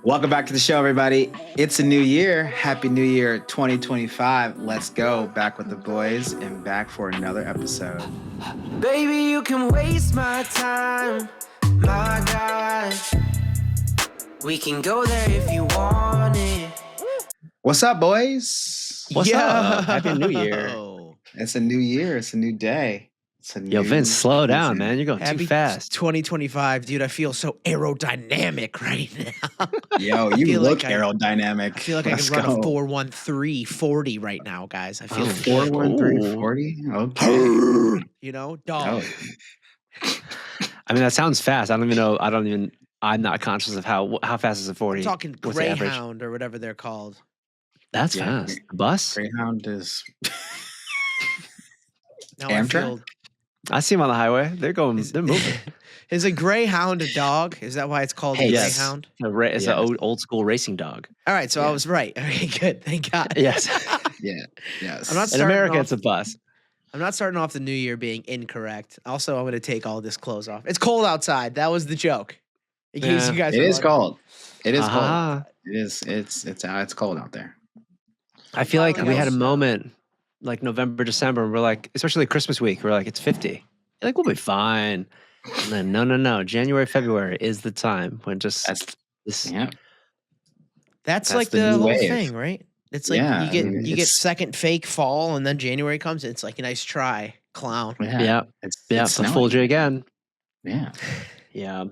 Welcome back to the show, everybody. It's a new year. Happy New Year 2025. Let's go. Back with the boys and back for another episode. Baby, you can waste my time, my God. We can go there if you want it. What's up, boys? What's up? Happy New Year. It's a new year. It's a new day. Yo, Vince, slow down, man. You're going too fast. 2025, dude. I feel so aerodynamic right now. Yo, you look aerodynamic. I feel like I can run a 413 40 right now, guys. I feel 413 40. Okay. You know, dog. I mean, that sounds fast. I don't even know. I'm not conscious of how fast is a 40. I'm talking Greyhound or whatever they're called. That's fast. Bus? Greyhound is Now Amtrak? I see them on the highway. They're moving. Is a Greyhound a dog? Is that why it's called a Yes. Greyhound? It's an old school racing dog. All right, so I was right. Okay, good. Thank God. Yes. Yes. I'm not In America, it's a bus. I'm not starting off the new year being incorrect. Also, I'm going to take all this clothes off. It's cold outside. That was the joke. In case you guys It were is wondering. cold. It is Uh-huh. cold. It is. It's cold out there. I feel like we had a Else. moment like November, December, and we're like, especially Christmas week, we're like, it's 50. Like, we'll be fine. And then, no. January, February is the time when just Yeah. That's That's like the the new whole wave. thing, right? It's like Yeah, you I mean, get it's- second fake fall, and then January comes. It's like a nice try, clown. Yeah. It's It's the full snowing. J again. Yeah. Yeah.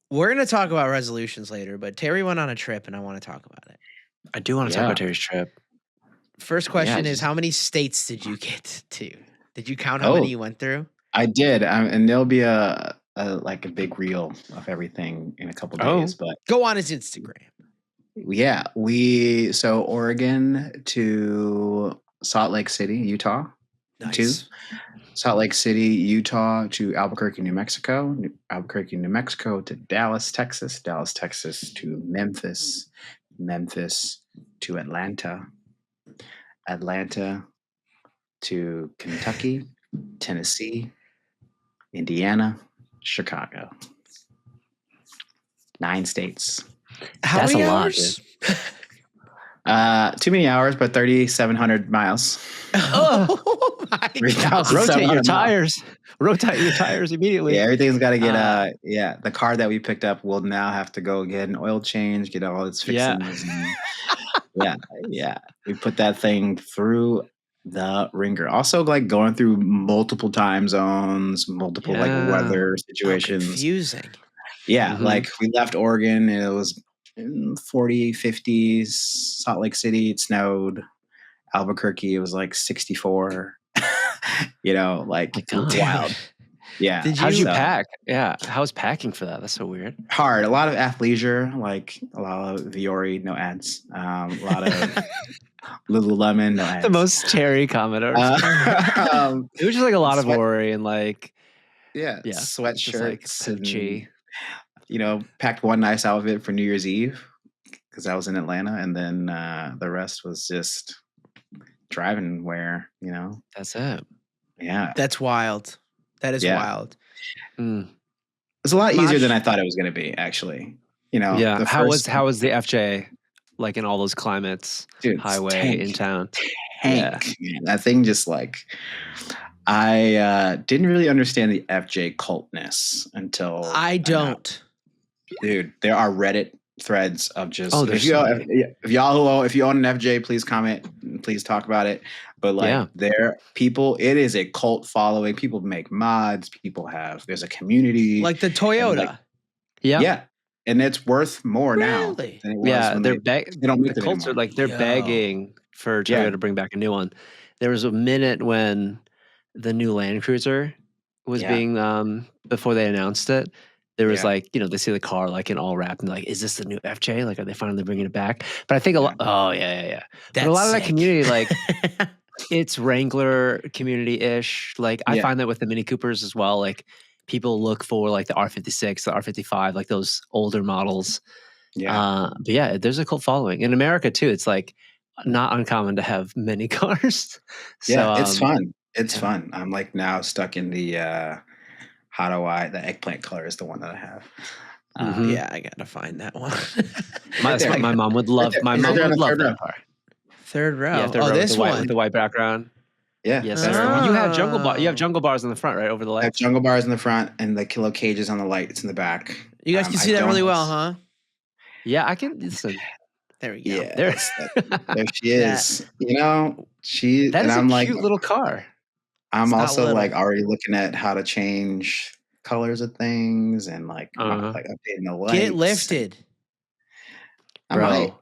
We're gonna talk about resolutions later, but Terry went on a trip, and I want to talk about it. I do want to talk Yeah. about Terry's trip. First question is, just- how many states did you get to? Did you count how Oh. many you went through? I did, and there'll be a big reel of everything in a couple days. But Go on his Instagram. yeah, so Oregon to Salt Lake City, Utah. Nice. Two. Salt Lake City, Utah to Albuquerque, New Mexico. Albuquerque, New Mexico to Dallas, Texas. Dallas, Texas to Memphis. Memphis to Atlanta. Atlanta to Kentucky, Tennessee, Indiana, Chicago. 9 states. How That's many a lot, hours? Too many hours, but 3,700 miles. Oh my 3,000. God. Rotate your 700 miles. tires. Rotate your tires immediately. Yeah, everything's got to get the car that we picked up will now have to go get an oil change, get all its Yeah. fixings. Yeah. We put that thing through the ringer. Also, like going through multiple time zones, multiple like Yeah. weather How situations. confusing. Yeah, Mhm. like we left Oregon and it was in 40, 50s. Salt Lake City, it snowed. Albuquerque, it was like 64. Like My God. it's wild. Yeah. Did How'd you So, pack? Yeah. How was packing for that? That's so weird. hard. A lot of athleisure, like a lot of Viore, no ads. A lot of Lululemon, no ads. The most Terry comment ever. It was just like a lot of sweat- worry and like, yeah, yeah, just like sweatshirts. and, Gucci. packed one nice outfit for New Year's Eve because I was in Atlanta, and then the rest was just driving wear. That's it. Yeah, That's wild. That is Yeah. wild. Mm. it's a lot easier Mosh- than I thought it was going to be. Actually, Yeah. the How first- was the FJ like in all those climates? Dude, it's Highway tank. in town. Tank. Man, that thing just like I didn't really understand the FJ cultness until I don't. Dude, there are Reddit threads of just Oh, if there's you so if you own an FJ, please comment, and please talk about it. But like Yeah. it is a cult following. People make mods. There's a community. Like the Toyota. like- Yeah. yeah, and it's worth more now Really? than it was Yeah. when They're they don't make the them cults are anymore. like they're Yo. begging for Toyota Yeah. to bring back a new one. There was a minute when the new Land Cruiser was Yeah. being before they announced it. There was Yeah. like, they see the car like in all wrapped and like, is this the new FJ? Like, are they finally bringing it back? But I think a lot. Oh yeah. But a lot of that community, like, it's Wrangler community-ish. Like, I Yeah. find that with the Mini Coopers as well. Like, people look for like the R56, the R55, like those older models. Yeah, But yeah, there's a cult following in America too. It's like not uncommon to have many cars. yeah, So, it's fun. It's yeah. fun. I'm like now stuck in the the eggplant color is the one that I have. Yeah, I gotta find that one. My mom would love. My mom would love that car. Third row. Yeah, third row this with the white background. Yeah. Yes, that's sir. the one. You have jungle bars in the front, right over the I have lights. jungle bars in the front and the kilo cages on the lights in the back. You guys can see that really well, huh? Yeah, I can listen. There we go. Yeah, There she is. That is a cute little car. I'm also like already looking at how to change colors of things and like updating the lights. Get it lifted. Bro,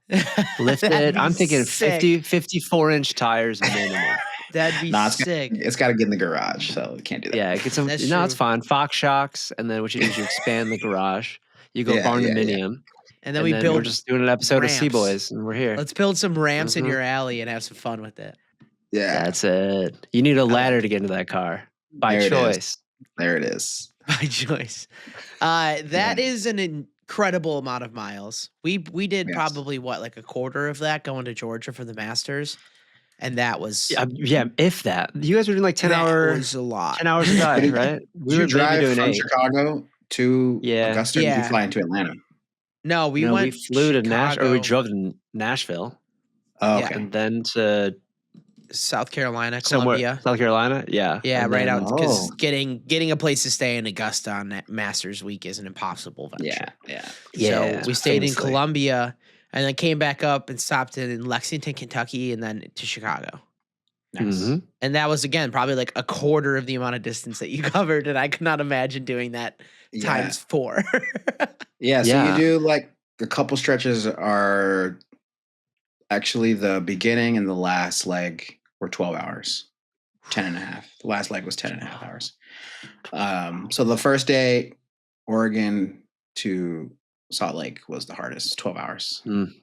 lifted. I'm thinking 54-inch tires minimum. That'd be sick. It's got to get in the garage, so we can't do that. Yeah, get some. It's fine. Fox shocks, and then what you do is you expand the garage. You go barnuminium. And then we're just doing an episode ramps. of Sea Boys, and we're here. Let's build some ramps in your alley and have some fun with it. Yeah, that's it. You need a ladder to get into that car by choice. There it is. By choice. That is an incredible amount of miles. We did probably like a quarter of that going to Georgia for the Masters, and that was if that. You guys were doing like 10 hours. Was a lot. 10 hours to drive, right? We were driving from Chicago to Augusta. And you fly into Atlanta. No, we flew to Nashville, or we drove to Nashville. Oh, okay. And then to South Carolina, Columbia. South Carolina, yeah. Yeah, right out, because getting a place to stay in Augusta on that Masters week is an impossible venture. Yeah. So we stayed in Columbia and then came back up and stopped in Lexington, Kentucky, and then to Chicago. Nice. Mm-hmm. And that was, again, probably like a quarter of the amount of distance that you covered, and I could not imagine doing that times 4. So you do like a couple stretches are actually the beginning and the last leg were 12 hours, 10 and a half. The last leg was 10 and a half hours. So the first day, Oregon to Salt Lake was the hardest, 12 hours. And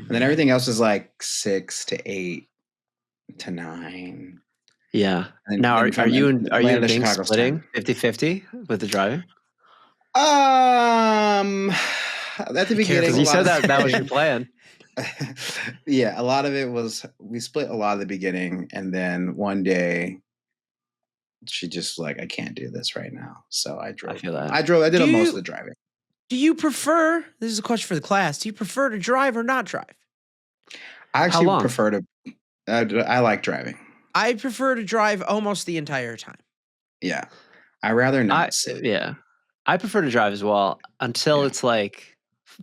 then everything else is like 6 to 8 to 9. Yeah. And now, are you and Bing splitting 50-50 with the driving? At the beginning, you said that was your plan. Yeah, a lot of it was we split a lot of the beginning, and then one day she just like, I can't do this right now, so I drove. I feel that. I did most of the driving. Do you prefer? This is a question for the class. Do you prefer to drive or not drive? I actually prefer to. I like driving. I prefer to drive almost the entire time. Yeah, I rather not sit. Yeah, I prefer to drive as well until it's like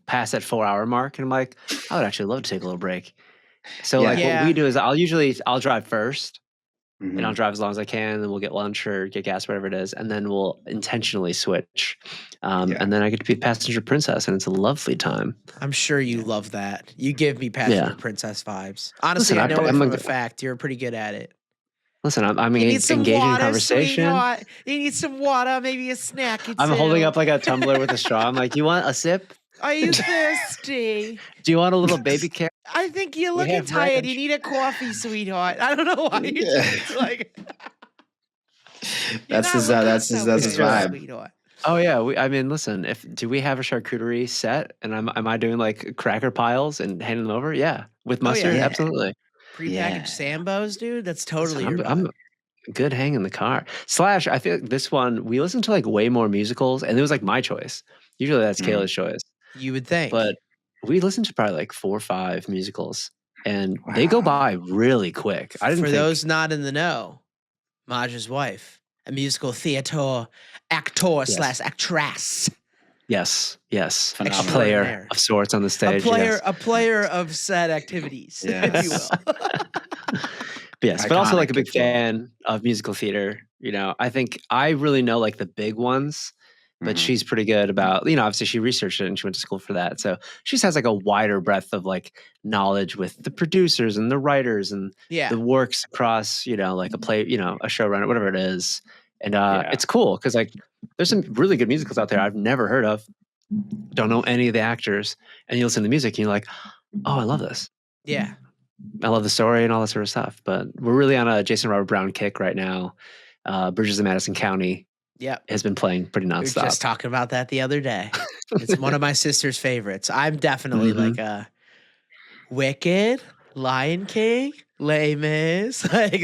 past that 4-hour mark, and I'm like, I would actually love to take a little break. So what we do is I'll drive first, and I'll drive as long as I can, and then we'll get lunch or get gas, whatever it is, and then we'll intentionally switch. And then I get to be passenger princess, and it's a lovely time. I'm sure you love that. You give me passenger princess vibes. Honestly, I know it for a fact. You're pretty good at it. Listen, I'm engaging in conversation. Sweetheart. You need some water, maybe a snack. I'm holding up like a tumbler with a straw. I'm like, you want a sip? Are you thirsty? Do you want a little baby carrot? I think you're looking tired. You need a coffee, sweetheart. I don't know why you just like. That's his vibe. Sweetheart. Oh yeah, listen. Do we have a charcuterie set? And am I doing like cracker piles and handing them over? Yeah, with mustard, absolutely. Prepackaged Sambos, dude. That's totally. I'm good hang in the car. / I feel like this one we listened to like way more musicals, and it was like my choice. Usually that's Kayla's choice. You would think, but we listened to probably like 4 or 5 musicals, and they go by really quick. For those not in the know, Maj's wife, a musical theater actor / actress. Yes. A player of sorts on the stage. A player of said activities, if you will. Yes, but also like a big fan of musical theater. You know, I think I really know like the big ones, but she's pretty good about, obviously she researched it and she went to school for that. So she has like a wider breadth of like knowledge with the producers and the writers and the works across, like a play, a showrunner, whatever it is. And it's cool because like there's some really good musicals out there I've never heard of. Don't know any of the actors. And you listen to the music and you're like, oh, I love this. Yeah. I love the story and all that sort of stuff. But we're really on a Jason Robert Brown kick right now. Bridges in Madison County has been playing pretty nonstop. We were just talking about that the other day. It's one of my sister's favorites. I'm definitely like a Wicked. Lion King, Les Mis. Like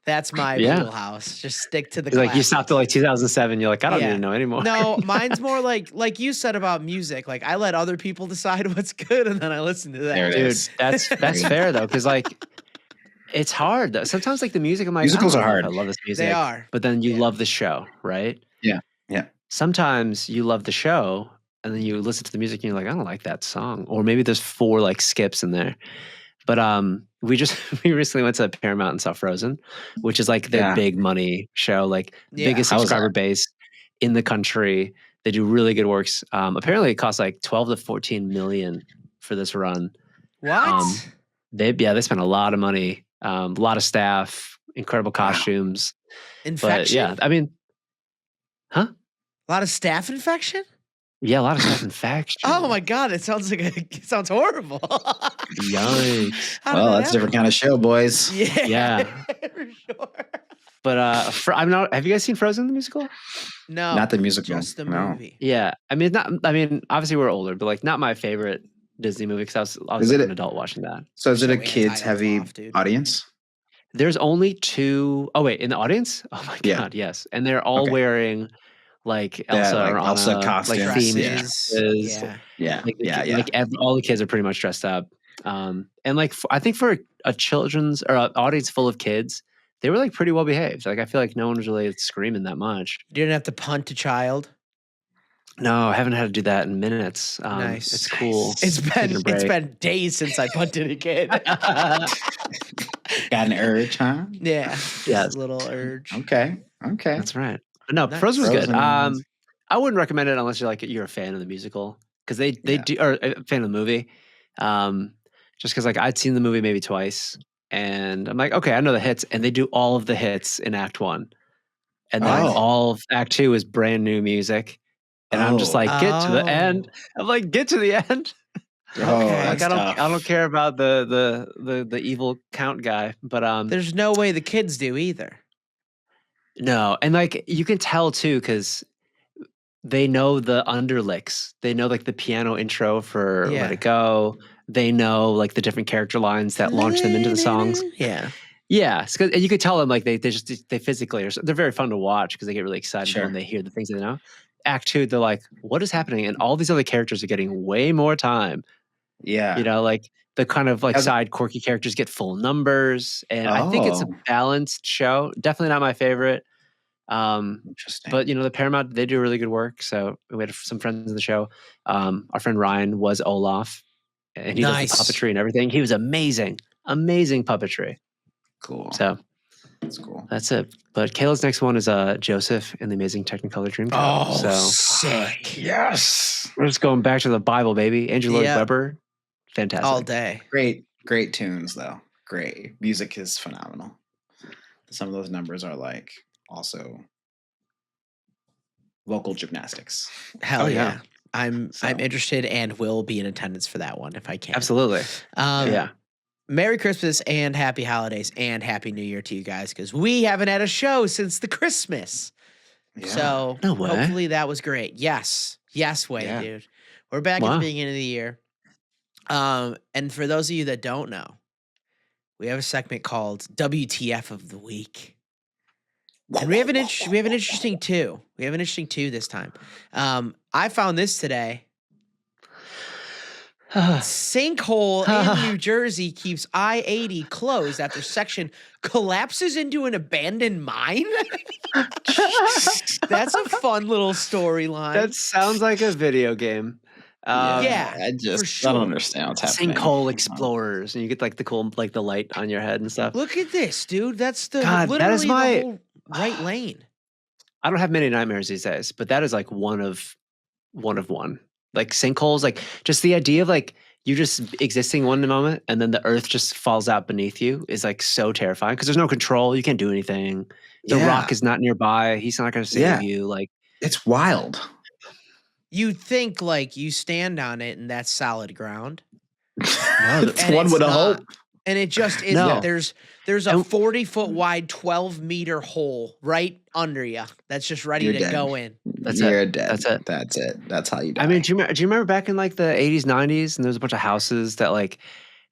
that's my wheelhouse. Just stick to the classics. Like you stopped at like 2007. You're like, I don't need to know anymore. No, mine's more like you said about music. Like I let other people decide what's good, and then I listen to that. There it is. That's fair though, because like it's hard though. Sometimes like the music, I'm like, musicals are hard. I love this music. They are, but then you love the show, right? Yeah, yeah. Sometimes you love the show, and then you listen to the music, and you're like, I don't like that song, or maybe there's 4 like skips in there. But we recently went to Paramount and saw Frozen, which is like their big money show, like biggest subscriber base in the country. They do really good works. Apparently, it costs like 12 to 14 million for this run. What? They spent a lot of money, a lot of staff, incredible costumes. Infection? But yeah, I mean, a lot of staph infection? Yeah, a lot of staph infection. Oh my god, it sounds horrible. Yikes! Well, that's a different kind of show, boys. Yeah, for sure. But have you guys seen Frozen the musical? No, not the musical, just the movie. Yeah, I mean, obviously we're older, but like not my favorite Disney movie because I was like an adult watching that. So is it a kids-heavy audience? There's only 2. Oh wait, in the audience? Oh my god, yes, and they're all wearing like Elsa costumes, like theme dresses. Like all the kids are pretty much dressed up. And like I think for a children's or an audience full of kids, they were like pretty well behaved. Like I feel like no one was really screaming that much. You didn't have to punt a child. No, I haven't had to do that in minutes. Nice. It's cool. It's been days since I punted a kid. Got an urge, huh? Yeah. A little urge. Okay. That's right. But no, Frozen was good. I wouldn't recommend it unless you're a fan of the musical because they do, or a fan of the movie. Just because like I'd seen the movie maybe twice, and I'm like, okay, I know the hits, and they do all of the hits in Act 1, and then all of Act 2 is brand new music, and I'm just like, get to the end. I'm like, get to the end. Like I don't care about the evil count guy, but there's no way the kids do either. No, and like you can tell too because they know the underlicks. They know like the piano intro for Let It Go. They know like the different character lines that launch them into the songs. Yeah, and you could tell them like they physically they're very fun to watch because they get really excited when they hear the things they know. Act 2, they're like, what is happening? And all these other characters are getting way more time. Yeah, like the kind of like side quirky characters get full numbers, and I think it's a balanced show. Definitely not my favorite. Interesting. But the Paramount, they do really good work. So we had some friends in the show. Our friend Ryan was Olaf, and he does the puppetry and everything. He was amazing puppetry. Cool. So that's cool. That's it. But Kayla's next one is Joseph in the Amazing Technicolor Dreamcoat. Oh, so sick! Yes, we're just going back to the Bible, baby. Andrew Lloyd Webber, fantastic all day. Great tunes though. Great music is phenomenal. Some of those numbers are like also vocal gymnastics. Hell yeah. I'm interested and will be in attendance for that one if I can. Absolutely. Merry Christmas and Happy Holidays and Happy New Year to you guys because we haven't had a show since the Christmas. Yeah. So hopefully that was great. Yes, Wade, dude. We're back at the beginning of the year. And for those of you that don't know, we have a segment called WTF of the Week. And we have an interesting two. We have an interesting two this time. I found this today. Sinkhole in New Jersey keeps I-80 closed after section collapses into an abandoned mine. That's a fun little storyline. That sounds like a video game. I don't understand what's happening. Sinkhole explorers, and you get like the cool, like the light on your head and stuff. Look at this, dude. That's literally the whole right lane. I don't have many nightmares these days, but that is like one of one. Like sinkholes, like just the idea of like you just existing one moment and then the earth just falls out beneath you is like so terrifying because there's no control. You can't do anything. The rock is not nearby. He's not going to save you. Like it's wild. You think like you stand on it and that's solid ground. No, that's one would hope. And it just isn't. No. There's a 40-foot wide, 12-meter hole right under you that's just ready to go in. You're dead. That's it. That's how you die. I mean, do you remember back in like the 80s, 90s, and there was a bunch of houses that like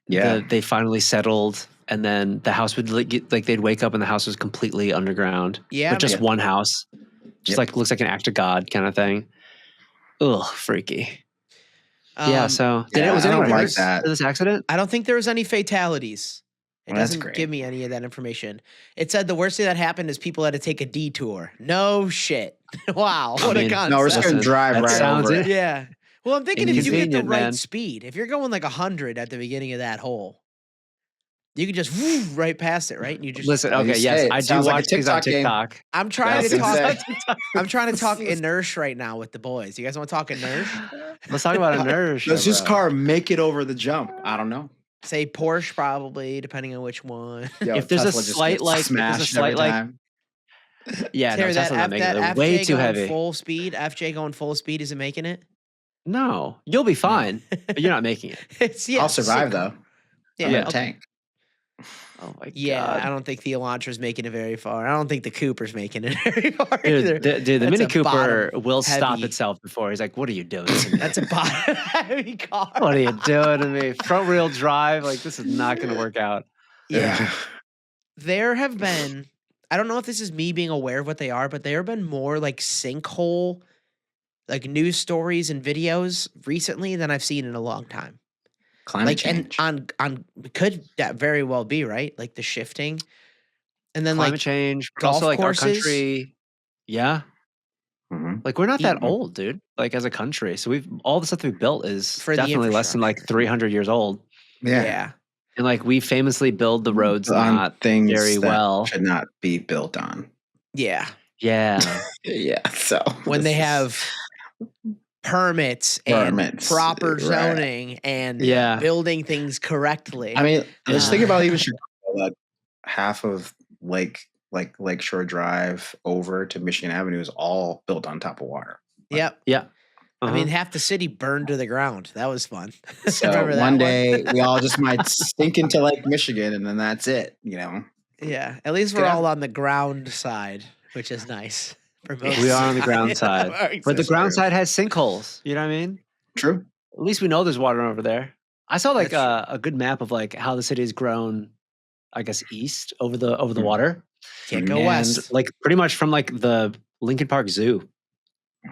they finally settled, and then the house would they'd wake up and the house was completely underground. Yeah, but just one house, just like looks like an act of God kind of thing. Ugh, freaky. So was anyone hurt in this accident? I don't think there was any fatalities. It doesn't give me any of that information. It said the worst thing that happened is people had to take a detour. No shit. Wow. What a concept. No, we're just going to drive right over it. Yeah. Well, I'm thinking if you get the right speed, if you're going like 100 at the beginning of that hole, you can just right past it, right? And you just listen. Okay, yes, I do watch things on TikTok. I'm trying to talk. I'm trying to talk inertia right now with the boys. You guys want to talk inertia? Let's talk about inertia. Does this car make it over the jump? I don't know. Say Porsche, probably, depending on which one. If there's a slight yeah, Terry, no, that FJ way too heavy. Full speed. FJ going full speed isn't making it. No, you'll be fine, but you're not making it. I'll survive though. Yeah, tank. Oh my god. Yeah, I don't think the Elantra's making it very far. I don't think the Cooper's making it very far either. Dude, the Mini Cooper will stop itself before. He's like, "What are you doing to me? That's a bottom heavy car. What are you doing to me? Front wheel drive? Like this is not going to work out." Yeah. There have been, I don't know if this is me being aware of what they are, but there have been more like sinkhole, like news stories and videos recently than I've seen in a long time. Climate change. And could that very well be right? Like the shifting, and then climate change, but golf also like courses. Our country. Yeah, like we're not that old, dude. Like as a country, so all the stuff that we built is definitely less than like 300 years old. Yeah. And like we famously build the roads not things very well. Should not be built on. Yeah. Yeah. Yeah. So when they have permits and proper zoning and building things correctly. I mean, let's think about even Chicago, like half of Lakeshore Drive over to Michigan Avenue is all built on top of water. Yep. Yeah. I mean, half the city burned to the ground. That was fun. So one day we all just might sink into Lake Michigan, and then that's it. You know. Yeah. At least we're all on the ground side, which is nice. We are on the ground side, but the ground side has sinkholes. You know what I mean? True. At least we know there's water over there. I saw like a good map of like how the city has grown, I guess east over the water. Can't go west. Like pretty much from like the Lincoln Park Zoo.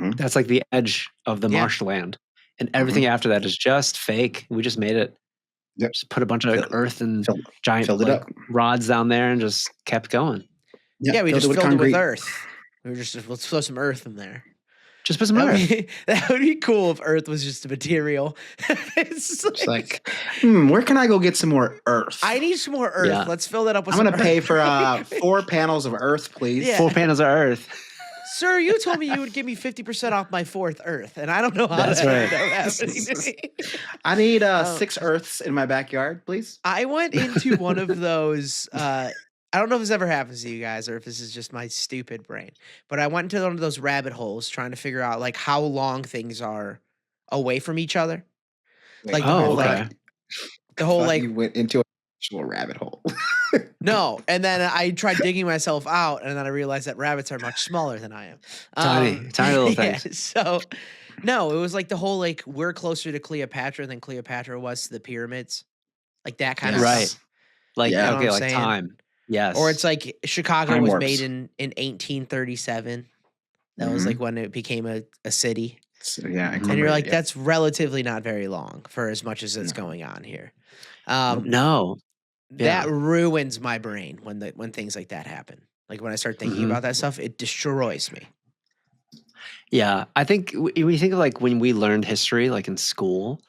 That's like the edge of the marshland, and everything after that is just fake. We just made it. Yep. Just put a bunch of earth and giant rods down there, and just kept going. Yeah, we just filled it with earth. We were just let's throw some earth in there. Just put some earth. That would be cool if earth was just a material. It's like, where can I go get some more earth? I need some more earth. Yeah. Let's fill that up with I'm going to pay for 4 panels of earth, please. Yeah. 4 panels of earth. Sir, you told me you would give me 50% off my 4th earth, and I don't know how that's happening to me. I need 6 earths in my backyard, please. I went into one of those I don't know if this ever happens to you guys or if this is just my stupid brain, but I went into one of those rabbit holes trying to figure out like how long things are away from each other. Like the whole you went into an actual rabbit hole. No, and then I tried digging myself out, and then I realized that rabbits are much smaller than I am. Tiny little things. Yeah, so no, it was like the whole like we're closer to Cleopatra than Cleopatra was to the pyramids, like that kind of stuff. Like you know like time. Yes. Or it's like Chicago was made in 1837. That was like when it became a city. So, yeah. And you're like, that's relatively not very long for as much as it's going on here. No. That ruins my brain when things like that happen. Like when I start thinking about that stuff, it destroys me. Yeah. I think when you think of like when we learned history, like in school,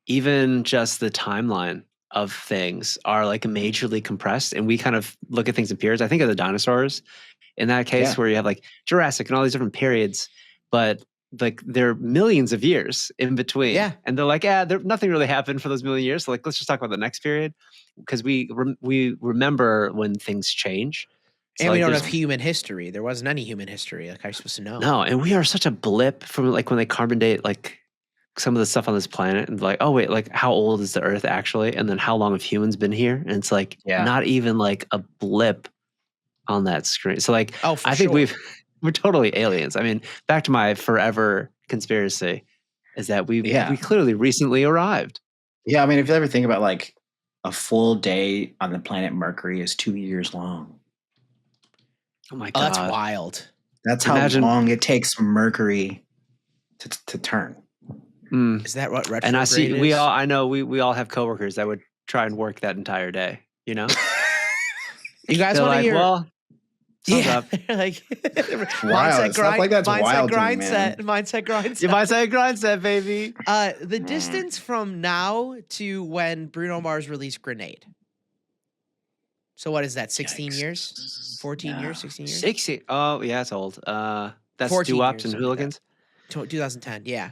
even just the timeline of things are like majorly compressed, and we kind of look at things in periods. I think of the dinosaurs in that case where you have like Jurassic and all these different periods, but like there are millions of years in between. Yeah. And they're like, nothing really happened for those million years. So like, let's just talk about the next period because we remember when things change. So and like, we don't have human history. There wasn't any human history. Like I'm supposed to know. No. And we are such a blip from like when they carbon date, like some of the stuff on this planet and like, oh wait, like how old is the earth actually? And then how long have humans been here? And it's like, not even like a blip on that screen. So like, I think we're totally aliens. I mean, back to my forever conspiracy is that we clearly recently arrived. Yeah. I mean, if you ever think about like a full day on the planet Mercury is 2 years long. Oh my God. That's wild. That's how long it takes Mercury to turn. Is that what retrograde and I see is? I know we all have coworkers that would try and work that entire day, you know? You guys want to hear? Well, yeah, like wild. Stuff like that's wild to me, man. Mindset grind set. Your mindset grind set, baby. The distance from now to when Bruno Mars released Grenade. So what is that? 16 years? 14 years? 16 years? 16. Oh, yeah, it's old. That's Doo-Wops and Hooligans. 2010, yeah.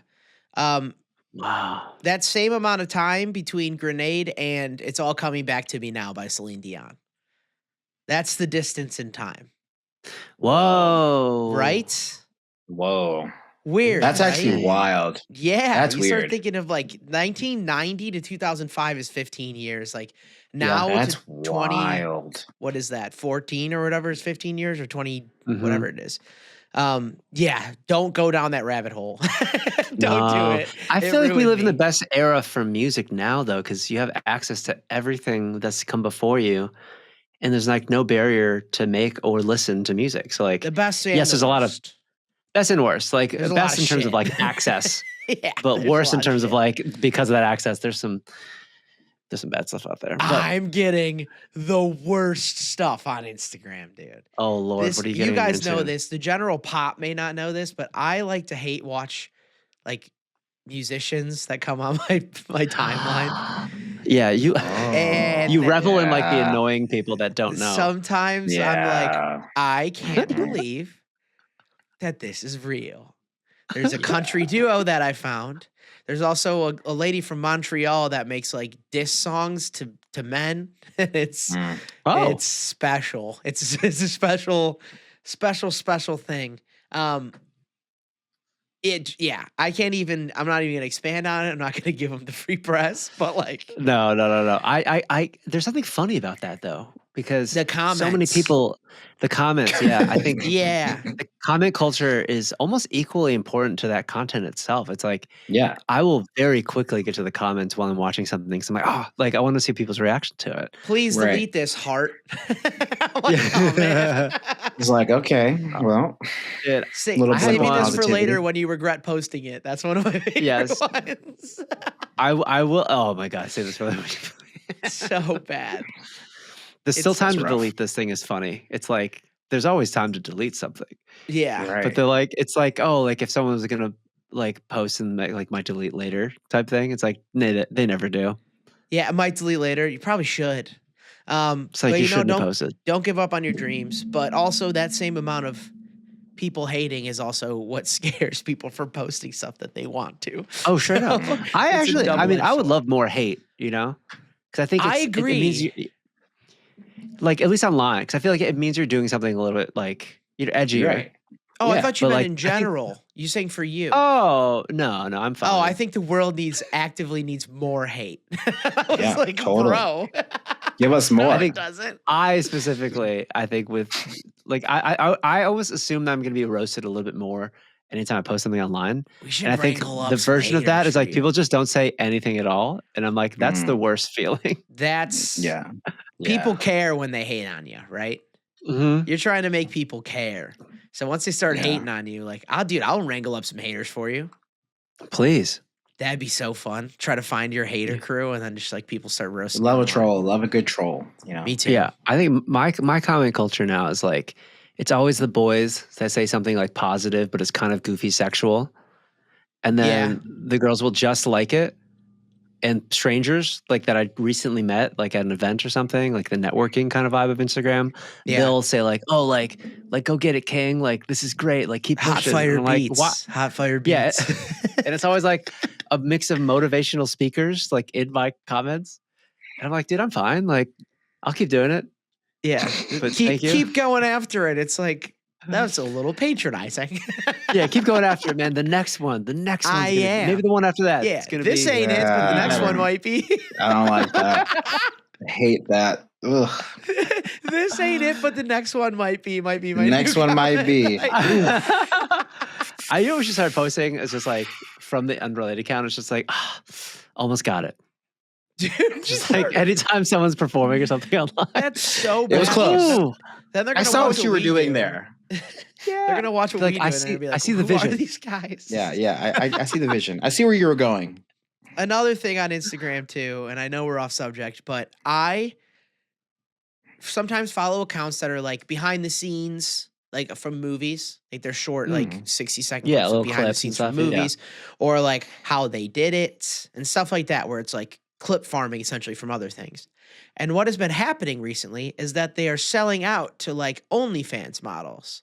Wow. That same amount of time between Grenade and It's All Coming Back to Me Now by Celine Dion. That's the distance in time. Whoa. Right? Whoa. Weird. That's right? actually wild. Yeah. That's you weird. start thinking of like 1990 to 2005 is 15 years. Like now that's to 20. Wild. What is that? 14 or whatever is 15 years or 20, whatever it is. Yeah, don't go down that rabbit hole. Don't do it. I feel like we live in the best era for music now, though, because you have access to everything that's come before you, and there's like no barrier to make or listen to music. So like the best. Yes, there's a lot of best and worst. Like best in terms of like access, yeah, but worse in terms of like because of that access, there's some bad stuff out there. But I'm getting the worst stuff on Instagram, dude. Oh Lord, what are you getting? You guys into? know this. The general pop may not know this, but I like to hate watch like musicians that come on my timeline. Yeah, you revel in like the Yeah. annoying people that don't know. Sometimes I'm like, I can't believe that this is real. There's a country duo that I found. There's also a lady from Montreal that makes like diss songs to men. It's special. It's a special thing. I can't even. I'm not even gonna expand on it. I'm not gonna give them the free press. But like, no. I there's something funny about that though, because the comments. So many people. The comments, yeah, I think the comment culture is almost equally important to that content itself. It's like, I will very quickly get to the comments while I'm watching something. So I'm like, I want to see people's reaction to it. Please delete this heart. I'm like, oh man. It's like, okay, well, save me this for later when you regret posting it. That's one of my favorite ones. I will. Oh my God, save this for later. So bad. There's still time to delete this thing is funny. It's like there's always time to delete something. Yeah. Right. But they're like, it's like, oh, like if someone was gonna like post and like might delete later type thing. It's like they never do. Yeah, it might delete later. You probably should. It's like you shouldn't have posted. Don't give up on your dreams. But also that same amount of people hating is also what scares people from posting stuff that they want to. Oh, sure. No. I would love more hate, you know? Because I think I agree. It means like at least online, because I feel like it means you're doing something a little bit like you're edgier. Right. Oh, I thought you meant in general. You saying for you? Oh no, I'm fine. Oh, I think the world actively needs more hate. I was like, totally. bro, give us more. I think I specifically, I think with like I always assume that I'm going to be roasted a little bit more anytime I post something online. And I think the version of that is like people just don't say anything at all, and I'm like, that's the worst feeling. That's yeah. People care when they hate on you, right? Mm-hmm. You're trying to make people care. So once they start hating on you, like, I'll wrangle up some haters for you. Please. That'd be so fun. Try to find your hater crew, and then just like people start roasting. Love a troll. Love a good troll. You know? Me too. Yeah, I think my comment culture now is like it's always the boys that say something like positive, but it's kind of goofy sexual, and then the girls will just like it. And strangers like that I recently met, like at an event or something, like the networking kind of vibe of Instagram, they'll say like, "Oh, like go get it, King! Like this is great! Like keep pushing." Hot fire beats. Like, hot fire beats. Yeah, and it's always like a mix of motivational speakers, like in my comments, and I'm like, "Dude, I'm fine. Like, I'll keep doing it." Yeah, but thank you. Keep going after it. It's like that's a little patronizing. Yeah, keep going after it, man. The next one. Maybe the one after that. Yeah, it's gonna this be, ain't it, but the next one might be. I don't like that. I hate that. Ugh. This ain't it, but the next one might be. The next one might be. I know we should start posting. It's just like from the Unrelated account. It's just like, almost got it. Dude, Just like anytime someone's performing or something online. That's so bad. It was close. Then they're I gonna saw watch what you were doing do. there. They're gonna watch what Like, we do. And they're gonna be like, I see the who vision. are these guys? Yeah. I see the vision. I see where you were going. Another thing on Instagram too, and I know we're off subject, but I sometimes follow accounts that are like behind the scenes, like from movies, like they're short, like 60-second clips of behind the scenes from movies, or like how they did it and stuff like that, where it's like clip farming essentially from other things. And what has been happening recently is that they are selling out to like OnlyFans models.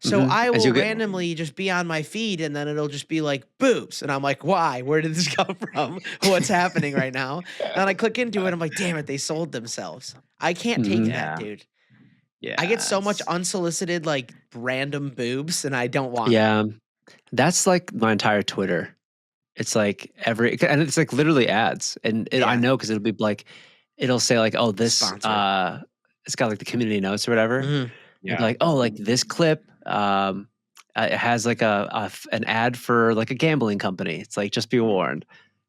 So I will randomly just be on my feed and then it'll just be like boobs. And I'm like, why? Where did this come from? What's happening right now? And I click into it. I'm like, damn it, they sold themselves. I can't take that, dude. Yeah. I get so much unsolicited, like random boobs and I don't want it. That's like my entire Twitter. It's like and it's like literally ads. And I know because it'll be like, it'll say like, oh, this, it's got like the community notes or whatever. Mm-hmm. Yeah. Like, oh, like this clip it has like an ad for like a gambling company. It's like, just be warned.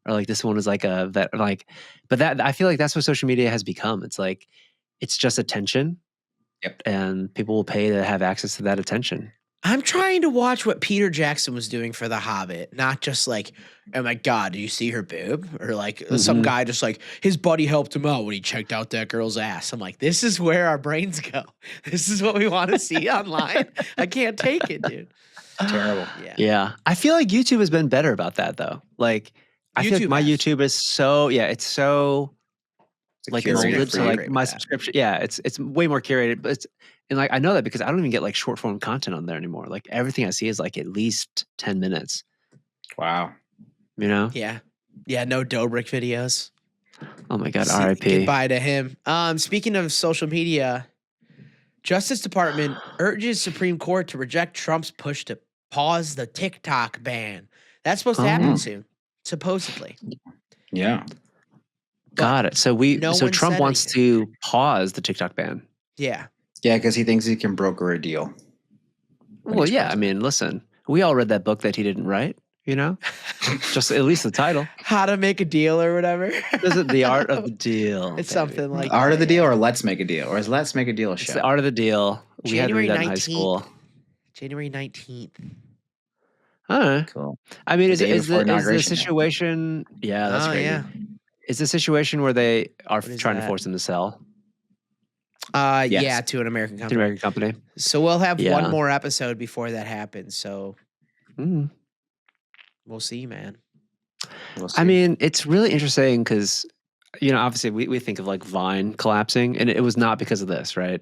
Or like this one is like but that I feel like that's what social media has become. It's like, it's just attention. Yep. And people will pay to have access to that attention. I'm trying to watch what Peter Jackson was doing for The Hobbit, not just like, oh my God, do you see her boob? Or like some guy just like, his buddy helped him out when he checked out that girl's ass. I'm like, this is where our brains go. This is what we want to see online. I can't take it, dude. Terrible. Yeah. I feel like YouTube has been better about that though. Like, I feel like my YouTube is so, it's so like molded to like my subscription. Yeah, it's way more curated, but and like I know that because I don't even get like short form content on there anymore. Like everything I see is like at least 10 minutes. Wow. You know? Yeah. Yeah, no Dobrik videos. Oh my God, RIP. Goodbye to him. Speaking of social media, Justice Department urges Supreme Court to reject Trump's push to pause the TikTok ban. That's supposed to happen soon, supposedly. Yeah. Got it. So Trump wants to pause the TikTok ban. Yeah. Yeah, because he thinks he can broker a deal. Well, yeah. I mean, listen, we all read that book that he didn't write, you know? Just at least the title. How to Make a Deal or whatever. Is it The Art of the Deal? It's something like Art of the Deal or Let's Make a Deal? Or is Let's Make a Deal a show? It's The Art of the Deal. We had to read that in high 19th. school. January 19th. All right. Cool. I mean, is the situation... Yeah, that's great. Yeah. Is the situation where they are trying to force him to sell? Yes. Yeah, to an American company. To an American company. So we'll have one more episode before that happens. So we'll see, man. We'll see. I mean, it's really interesting because, you know, obviously we think of like Vine collapsing, and it was not because of this, right?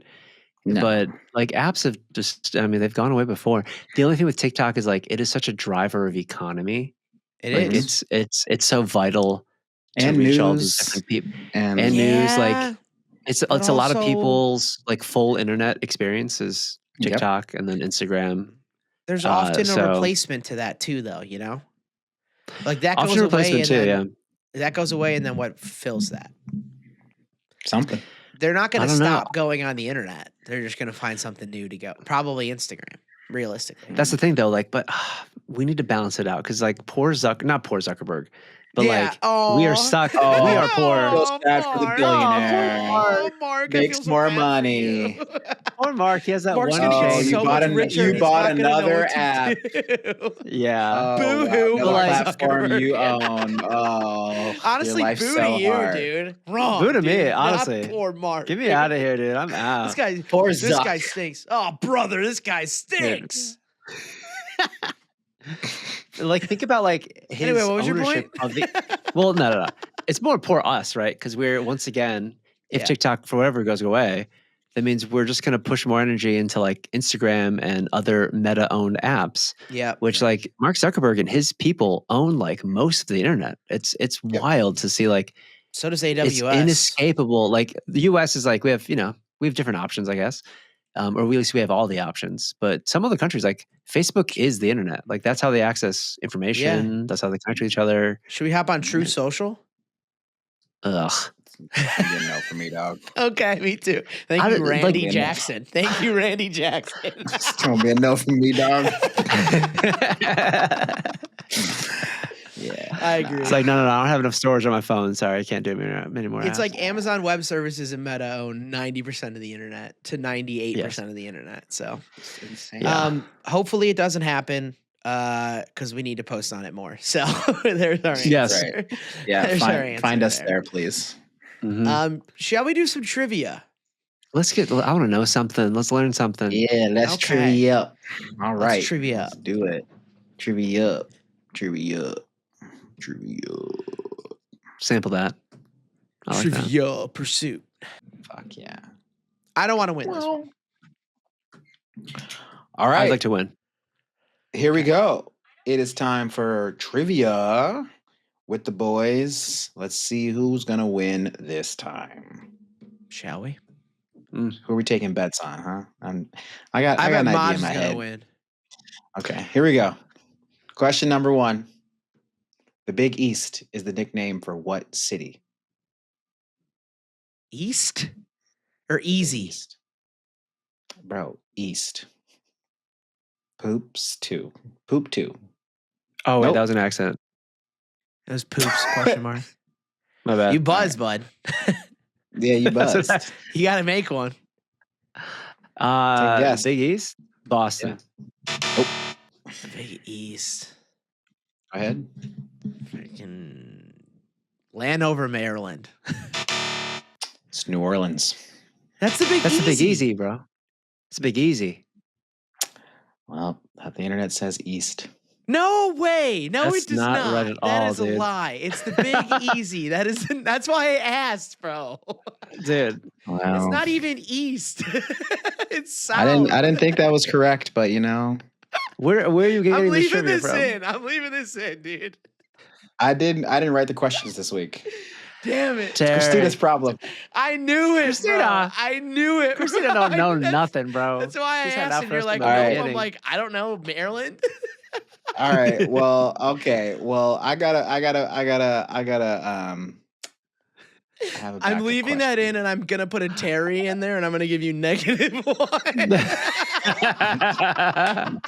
No. But like apps have just, I mean, they've gone away before. The only thing with TikTok is like it is such a driver of economy. It is. It's so vital to reach news, all these different people and news. Like it's a lot of people's like full internet experiences, TikTok and then Instagram. There's often a replacement to that too, though. You know, like that goes away too. That goes away, and then what fills that? Something. They're not going to stop going on the internet. They're just going to find something new to go. Probably Instagram, realistically. That's the thing, though. Like, but we need to balance it out because, like, not poor Zuckerberg, but like we are stuck. We are poor. Feels bad for the billionaire. Poor Mark makes more money. Poor Mark. He has that Mark's one change. You bought another app. Yeah. Boo-hoo. The platform you own. Oh, honestly, boo to you, dude. Wrong. Boo to me, honestly. Not poor Mark. Get me out of here, dude. I'm out. This guy stinks. Oh, brother, this guy stinks. Like, think about like his anyway, what was your point? Well, no. It's more poor us, right? Because we're once again, if TikTok for whatever goes away, that means we're just going to push more energy into like Instagram and other Meta-owned apps. Yeah, which like Mark Zuckerberg and his people own like most of the internet. It's wild to see like. So does AWS. It's inescapable. Like the US is like we have different options, I guess. Or at least we have all the options. But some other countries, like Facebook is the internet. Like that's how they access information. Yeah. That's how they connect with each other. Should we hop on True Social? Ugh. No for me, dog. Okay, me too. Thank you, Randy Jackson. Thank you, Randy Jackson. It's gonna be a no for me, dog. Yeah. I agree. It's like, no, I don't have enough storage on my phone. Sorry, I can't do many more. It's apps. like Amazon Web Services and Meta own 90% of the internet to 98% of the internet. So, hopefully it doesn't happen because we need to post on it more. So there's our answer. Yes. Right. Yeah. Find us there, please. Mm-hmm. Shall we do some trivia? I want to know something. Let's learn something. Yeah, let's trivia up. All right. Let's trivia Let's up. do it. Trivia up. Sample that. I like Trivia Pursuit. Fuck yeah. I don't want to win this one. All right. I'd like to win. Here we go. It is time for trivia with the boys. Let's see who's going to win this time. Shall we? Who are we taking bets on, huh? I got an idea in my head. Win. Okay, here we go. Question number 1. The Big East is the nickname for what city? East or easy? East. Bro, East. Poop 2. Oh, wait, that was an accent. It was poops, question mark. My bad. You buzzed, bud. Yeah, you buzzed. You got to make one. Big East? Boston. Yeah. Nope. Big East. Go ahead. Freaking Landover, Maryland. It's New Orleans. That's the Big That's Easy. the Big Easy, bro. It's a Big Easy. Well, the internet says East. No way. No, That's it does not not. right at That all, is dude. a lie. It's the Big Easy. That's why I asked, bro. Dude. Wow. It's not even east. It's south. I didn't think that was correct, but you know. Where are you getting I'm this leaving trivia this from? in. I'm leaving this in, dude. I didn't write the questions this week. Damn it. Christina's problem. I knew it, Christina. bro. I knew it. Christina don't know nothing, bro. That's why I She's had asked, that and you're first like, in nope. the I'm beginning. like, I don't know, Maryland. All right. Well, okay. Well, I gotta have a I'm leaving question. that in, and I'm gonna put a Terry in there, and I'm gonna give you -1.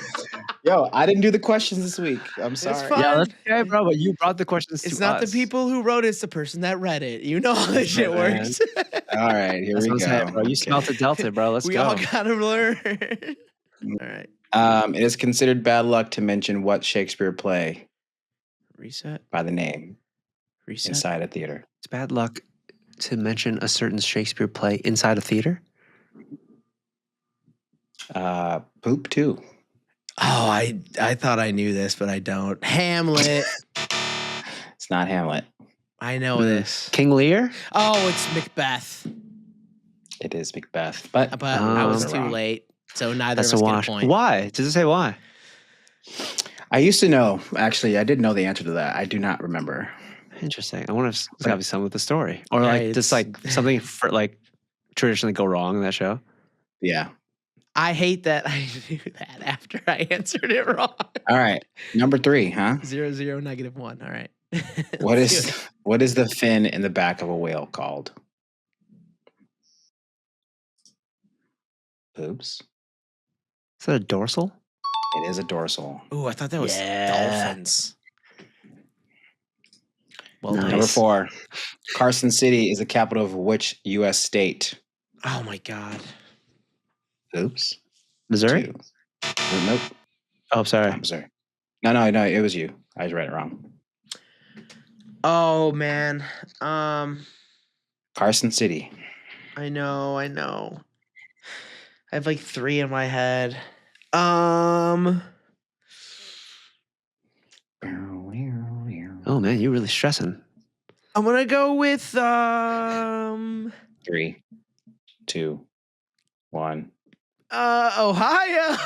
Yo, I didn't do the questions this week. I'm sorry. fine. Yeah, that's okay, bro. But you brought the questions to us. It's not the people who wrote it; it's the person that read it. You know how this shit man. works. All right, here That's we what I'm go. saying, bro. You smelt it, dealt it, bro. Let's we go. all gotta learn. All right. It is considered bad luck to mention what Shakespeare play Reset. by the name Reset. inside a theater. It's bad luck to mention a certain Shakespeare play inside a theater. Poop 2. Oh, I thought I knew this, but I don't. Hamlet. It's not Hamlet. I know this. King Lear? Oh, it's Macbeth. It is Macbeth, but I was you're too wrong. late, so neither That's of us a get a wash. point. Why? Does it say why? I used to know. Actually, I did know the answer to that. I do not remember. Interesting. I wonder if there's gotta be something with the story, or Yeah, like just like something for like traditionally go wrong in that show. Yeah. I hate that I knew that after I answered it wrong. All right. Number 3, huh? 0, 0, -1. All right. What Let's do what is the fin in the back of a whale called? Poops. Is that a dorsal? It is a dorsal. it? Ooh, I thought that was Yeah. dolphins. Well, Nice. Number 4. Carson City is the capital of which U.S. state? Oh my god. Oops. Missouri? 2. Nope. Oh, sorry. I'm sorry. No, it was you. I was read it wrong. Oh man. Carson City. I know. I have like 3 in my head. Oh man, you're really stressing. I'm gonna go with 3, 2, 1. Ohio.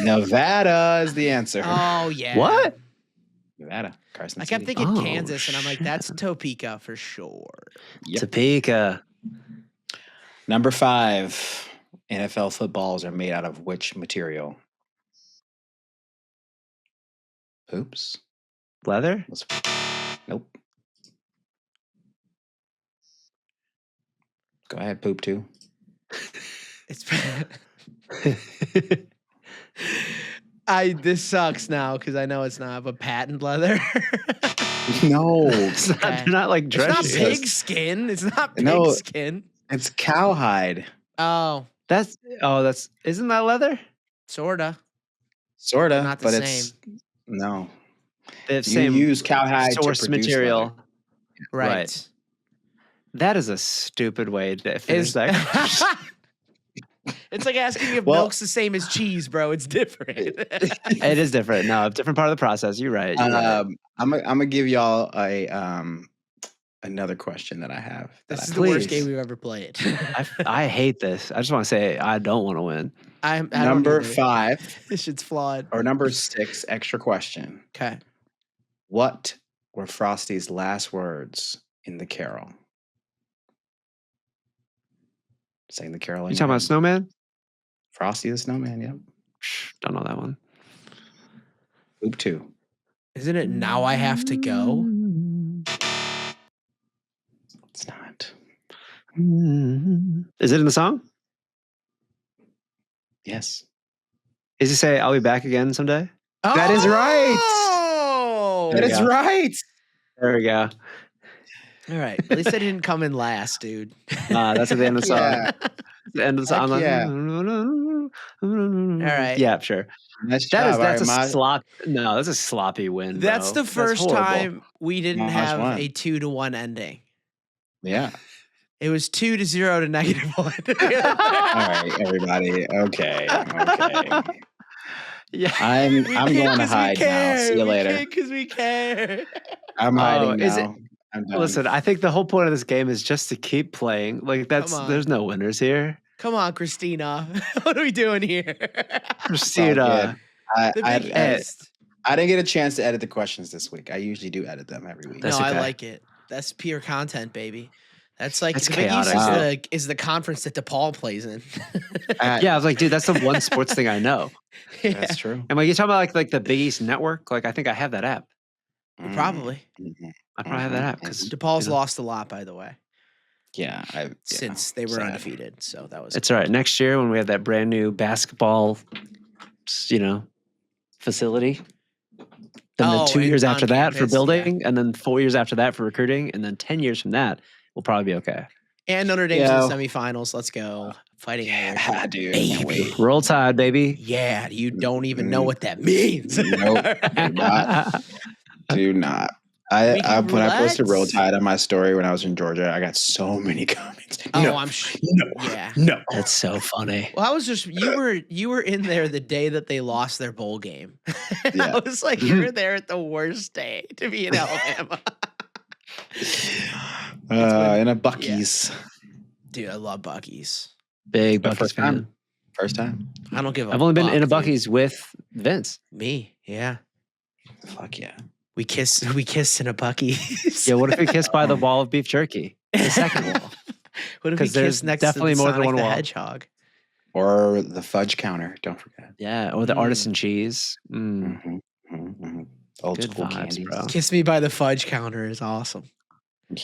Nevada is the answer. Oh yeah. What? Nevada. Carson I City. kept thinking Oh, Kansas, and I'm like, that's shit. Topeka for sure. Yep. Topeka. Number 5. NFL footballs are made out of which material? Oops. Leather? Nope. Go ahead, poop 2. It's This sucks now because I know it's not, but patent leather. No, they're not like dress It's not pig skin. It's not pig skin. It's cowhide. Oh, isn't that leather? Sorta, not the same. It's no. The same use cowhide source to produce material, leather. Right. That is a stupid way to finish that. It's like asking if milk's the same as cheese, bro. It's different. It is different. No, different part of the process. You're right. I'm gonna give y'all a another question that I have. This is the worst game we've ever played. I hate this. I just want to say I don't want to win. Number 5. This shit's flawed. Or number 6. Extra question. Okay. What were Frosty's last words in the carol? Sang the carol. You talking about Snowman? Frosty the Snowman. Yep. Don't know that one. Loop 2. Isn't it Now I Have to Go? It's not. Is it in the song? Yes. Does he say, "I'll be back again someday"? Oh! That is right. That is right. There we go. All right. At least I didn't come in last, dude. That's at the end of the song. Yeah. The end of the song. Heck yeah. All right. Yeah, sure. Nice That's job. a slop. No, that's a sloppy win. That's bro. the first time we didn't have won. a 2-1 ending. Yeah. It was 2-0 to -1. All right, everybody. Okay. Yeah. I'm going to hide now. See you later. Because we care. I'm hiding is now. I'm done. Listen, I think the whole point of this game is just to keep playing. Like there's no winners here. Come on, Christina. What are we doing here? Christina. I didn't get a chance to edit the questions this week. I usually do edit them every week. No, I like it. That's pure content, baby. That's like That's the Big East chaotic. is the conference that DePaul plays in. Yeah, I was like, dude, that's the one sports thing I know. That's true. And like you talking about like the Big East Network, like I think I have that app. Probably. I probably have that app because DePaul's lost a lot, by the way. Yeah, since they were undefeated, so that was. It's all right. Next year when we have that brand new basketball, facility. Then the 2 years after that for building, and then 4 years after that for recruiting, and then 10 years from that, we'll probably be okay. And Notre Dame's in the semifinals. Let's go. Fighting Irish. Dude. Baby. Roll Tide, baby. Yeah, you don't even know what that means. Nope. Do not. When I posted Roll Tide on my story when I was in Georgia, I got so many comments. I'm sure. No. That's so funny. Well, I was just you were in there the day that they lost their bowl game. Yeah. I was like, you were there at the worst day to be in Alabama. In a Buc-ee's. Dude, I love Buc-ee's. Big Buc-ee's fan. First time. I don't give a I've only been in a dude. Buc-ee's with Vince. Me, yeah. Fuck yeah. We kissed in a Buc-ee's. Yeah, what if we kissed by the wall of beef jerky? The second wall. What if we kissed next definitely to the more Sonic than one the wall. Hedgehog? Or the fudge counter. Don't forget. Yeah, or the artisan cheese. Old Good school vibes, candies. bro. Kiss me by the fudge counter is awesome.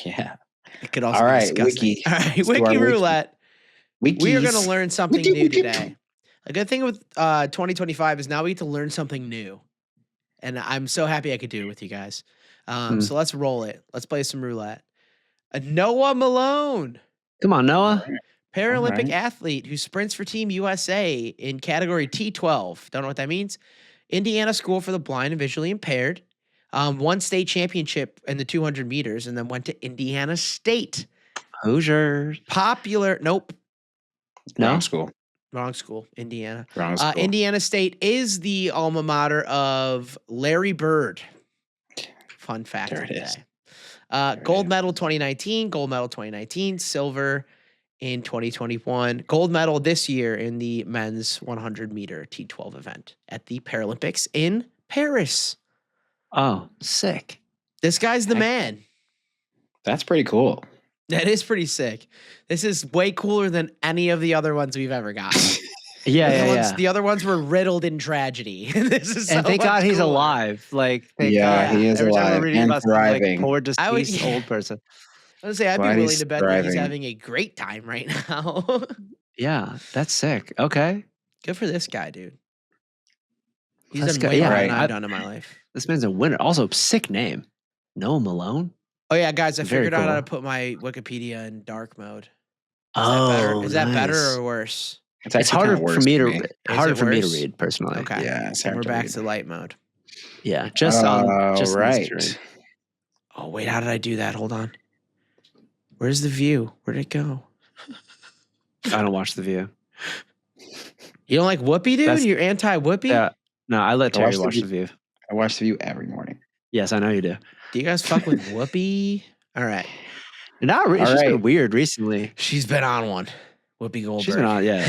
Yeah. It could also All be right, disgusting. Wiki. All right, Let's do our Wiki Wiki. Roulette. Wikis. We are going to learn something Wiki, new wiki, today. A good thing with 2025 is now we get to learn something new. And I'm so happy I could do it with you guys. So let's roll it. Let's play some roulette. Noah Malone. Come on, Noah. Paralympic athlete who sprints for Team USA in category T12. Don't know what that means. Indiana School for the Blind and Visually Impaired. Won state championship in the 200 meters and then went to Indiana State. Hoosiers. Popular. Nope. No? Wrong school. Indiana. Wrong school. Indiana State is the alma mater of Larry Bird. Fun fact There of it the is. day. Gold medal 2019, gold medal 2019, silver in 2021, gold medal this year in the men's 100 meter T12 event at the Paralympics in Paris. Oh, sick. This guy's the man. That's pretty cool. That is pretty sick. This is way cooler than any of the other ones we've ever gotten. Yeah. The other ones were riddled in tragedy. This is And thank God he's alive. Like, thank God. He is Every time alive we're reading and about some, like, thriving. poor deceased old person. I would say I'd be Glad willing he's to bet that he's thriving. having a great time right now. Yeah, that's sick. Okay. Good for this guy, dude. He's done way more than I've done in my life. This man's a winner. Also, sick name. Noah Malone. Oh yeah, guys, I figured out how to put my Wikipedia in dark mode. Is that better or worse? It's harder for me to read personally. Okay. Yeah, we're back to light mode. Yeah, just right. Oh wait, how did I do that? Hold on. Where's the view? Where'd it go? I don't watch The View. You don't like Whoopi, dude? You're anti-Whoopi? Yeah. No, I let Terry watch The View. I watch The View every morning. Yes, I know you do. Do you guys fuck with Whoopi? All right. She's been weird recently. She's been on one. Whoopi Goldberg. She's been on, yeah.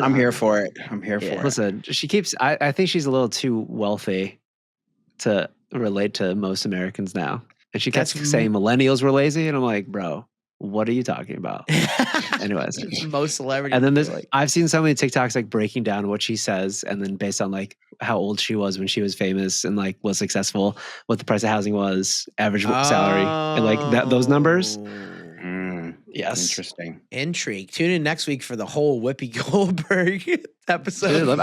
I'm here for it. I'm here for it. Listen, I think she's a little too wealthy to relate to most Americans now. And she kept saying millennials were lazy. And I'm like, bro, what are you talking about? Anyways. Most celebrities. And then I've seen so many TikToks like breaking down what she says. And then based on like how old she was when she was famous and like was successful, what the price of housing was, average salary, and like those numbers. Yes. Interesting. Intrigue. Tune in next week for the whole Whoopi Goldberg episode. Dude,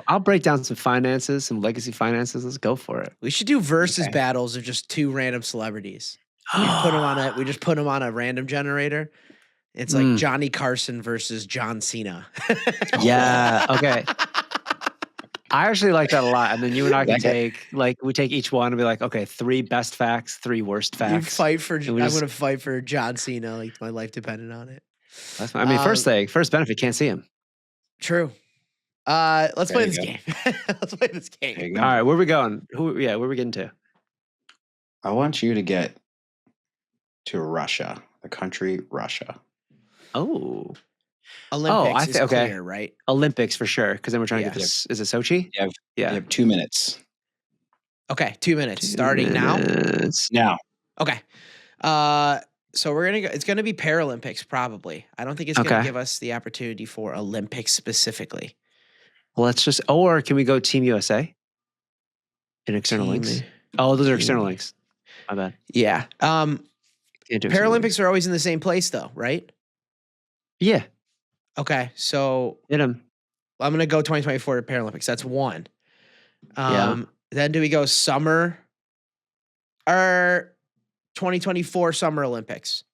I'll break down some finances, some legacy finances. Let's go for it. We should do versus battles of just two random celebrities. We just put them on a random generator. It's like Johnny Carson versus John Cena. Yeah. Okay. I actually like that a lot. And then you and I can we take each one and be like, okay, 3 best facts, 3 worst facts. I'm going to fight for John Cena. Like my life depended on it. That's fine. I mean, first benefit, can't see him. True. Let's play this game. Let's play this game. All right. Where are we going? Where are we getting to? I want you to get to Russia, the country Russia. Oh. Olympics is clear, right? Olympics for sure, because then we're trying to get this. Is it Sochi? You have 2 minutes. Okay, 2 minutes. Starting now? Now. Okay. So we're gonna go. It's gonna be Paralympics, probably. I don't think it's gonna give us the opportunity for Olympics specifically. Well, let's just. Or can we go Team USA? In external links. Oh, those are external links. My bad. Yeah. Paralympics are always in the same place, though, right? Yeah. Okay, so hit them. I'm gonna go 2024 Paralympics. That's one. Then do we go summer or 2024 Summer Olympics?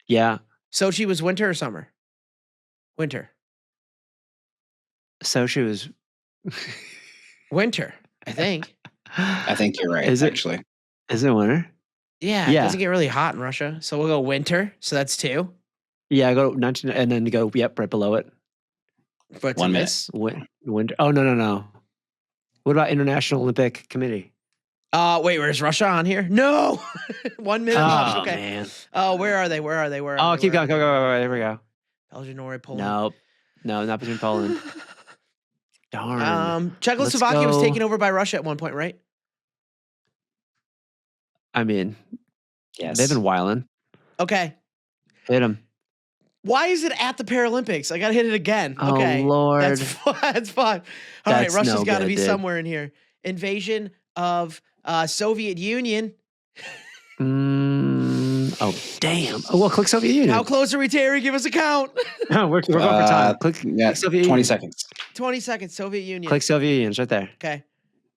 Yeah. Sochi was winter or summer? Winter. Sochi was winter, I think. I think you're right. Is it winter? Yeah. It doesn't get really hot in Russia, so we'll go winter. So that's 2. Yeah, go 19 and then go. Yep, right below it. But 1 minute. Winter. Oh no. What about International Olympic Committee? Wait, where's Russia on here? No, 1 minute. Oh okay. Man. Oh, where are they? Keep going. Go. There we go. Belgium, Norway, Poland. No, not between Poland. Darn. Czechoslovakia was taken over by Russia at one point, right? I mean, yes. They've been wilding. Okay. Hit them. Why is it at the Paralympics? I gotta hit it again. Okay. Oh Lord, that's fine. All right, Russia's got to be somewhere in here. Invasion of Soviet Union. Oh damn! Oh well, click Soviet Union. How close are we, Terry? Give us a count. No, we're going for time. Click Soviet 20 seconds. 20 seconds. Soviet Union. Click Soviet Union. It's right there. Okay,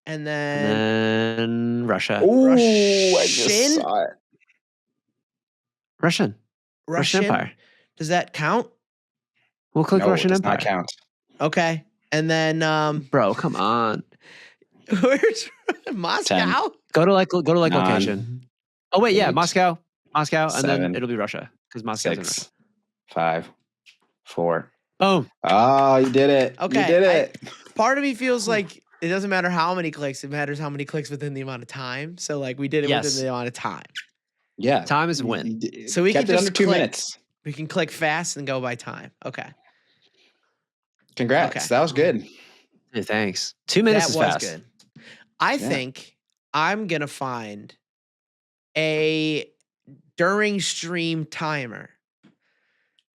and then Russia. Oh, I just saw it. Russian Empire. Does that count? We'll click Russian Empire. Does not count. Okay. And then bro, come on. Where's Moscow? 10. Go to location. Oh wait, 8, Moscow, 7, and then it'll be Russia because Moscow's 6, 5, 4. Boom. Oh, you did it. Okay. You did it. Part of me feels like it doesn't matter how many clicks, it matters how many clicks within the amount of time. So like we did it within the amount of time. Yeah. Time is a win. So we can just under 2 minutes. We can click fast and go by time. Okay. Congrats. Okay. That was good. Hey, thanks. 2 minutes is fast. Good. I think I'm going to find a during stream timer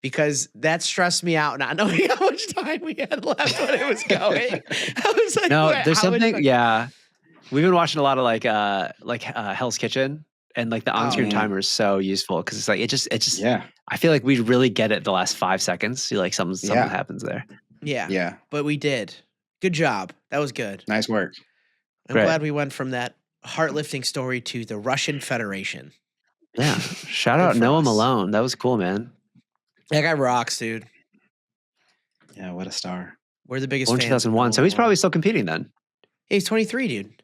because that stressed me out not knowing how much time we had left when it was going. I was like, no, there's something. Yeah. We've been watching a lot of like Hell's Kitchen. And like the on-screen timer is so useful because it's like it just I feel like we really get it the last 5 seconds. You like something happens there. Yeah. But we did. Good job. That was good. Nice work. I'm glad we went from that heart-lifting story to the Russian Federation. Yeah. Shout out Noah Malone. That was cool, man. That guy rocks, dude. Yeah, what a star. We're the biggest born fans. 2001, so he's probably still competing then. Yeah, he's 23, dude.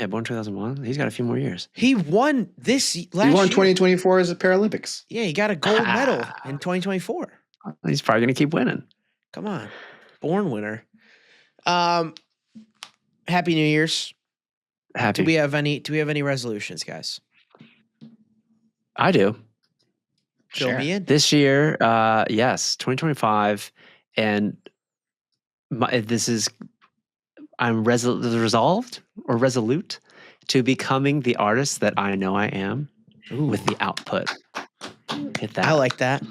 Yeah, born 2001. He's got a few more years. He won this last year. He won 2024 as a Paralympics. Yeah, he got a gold medal in 2024. He's probably going to keep winning. Come on. Born winner. Happy New Year's. Happy. Do we have any resolutions, guys? I do. Fill me in. This year, yes, 2025, and I'm resolved or resolute to becoming the artist that I know I am with the output. Hit that. I like that.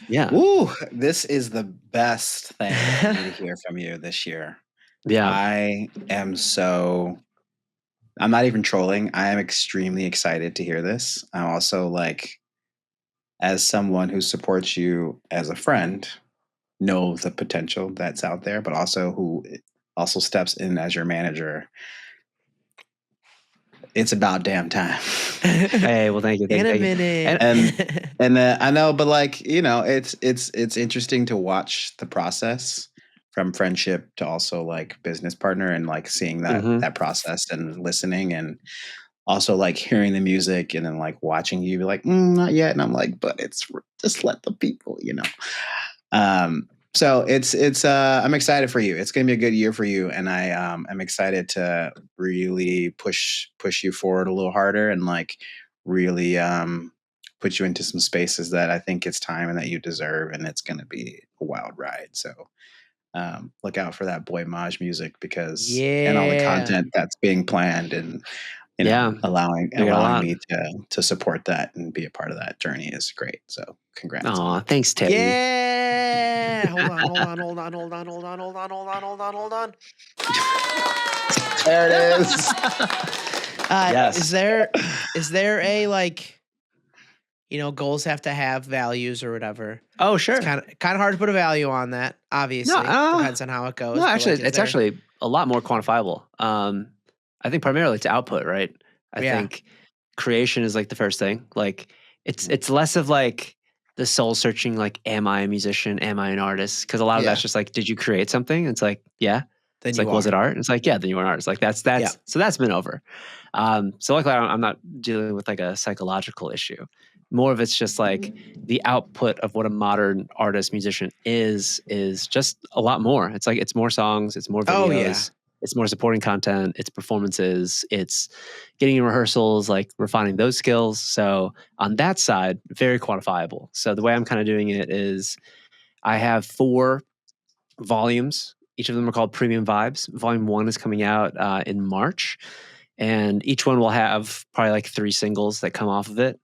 Yeah. Ooh, this is the best thing I need to hear from you this year. Yeah. I'm not even trolling. I am extremely excited to hear this. I'm also like, as someone who supports you as a friend, know the potential that's out there, but also who also steps in as your manager. It's about damn time. Hey, well, thank you. In a minute. And I know, but like, it's interesting to watch the process from friendship to also like business partner, and like seeing that process and listening, and also like hearing the music, and then like watching you be like, not yet. And I'm like, but it's just let the people, So it's I'm excited for you. It's going to be a good year for you. And I'm excited to really push you forward a little harder, and like really put you into some spaces that I think it's time and that you deserve. And it's going to be a wild ride. So look out for that Boy Maj music, because and all the content that's being planned, and allowing me to support that and be a part of that journey is great. So congrats. Aw, thanks, Teddy. Yeah. Hold on. There it is. Yes. Is there a like, goals have to have values or whatever? Oh, sure. It's kind of hard to put a value on that. Obviously, depends on how it goes. No, actually, it's actually a lot more quantifiable. I think primarily it's output, right? I think creation is like the first thing. Like it's less of like the soul searching, like, am I a musician? Am I an artist? Because a lot of that's just like, did you create something? It's like, yeah. Then it's like, was it art? It's like, yeah, then you are an artist. Like that's so that's been over. So luckily I'm not dealing with like a psychological issue. More of it's just like the output of what a modern artist musician is just a lot more. It's like, it's more songs, it's more videos, it's more supporting content, it's performances, it's getting in rehearsals, like refining those skills. So on that side, very quantifiable. So the way I'm kind of doing it is I have 4 volumes. Each of them are called Premium Vibes. Volume 1 is coming out in March, and each one will have probably like 3 singles that come off of it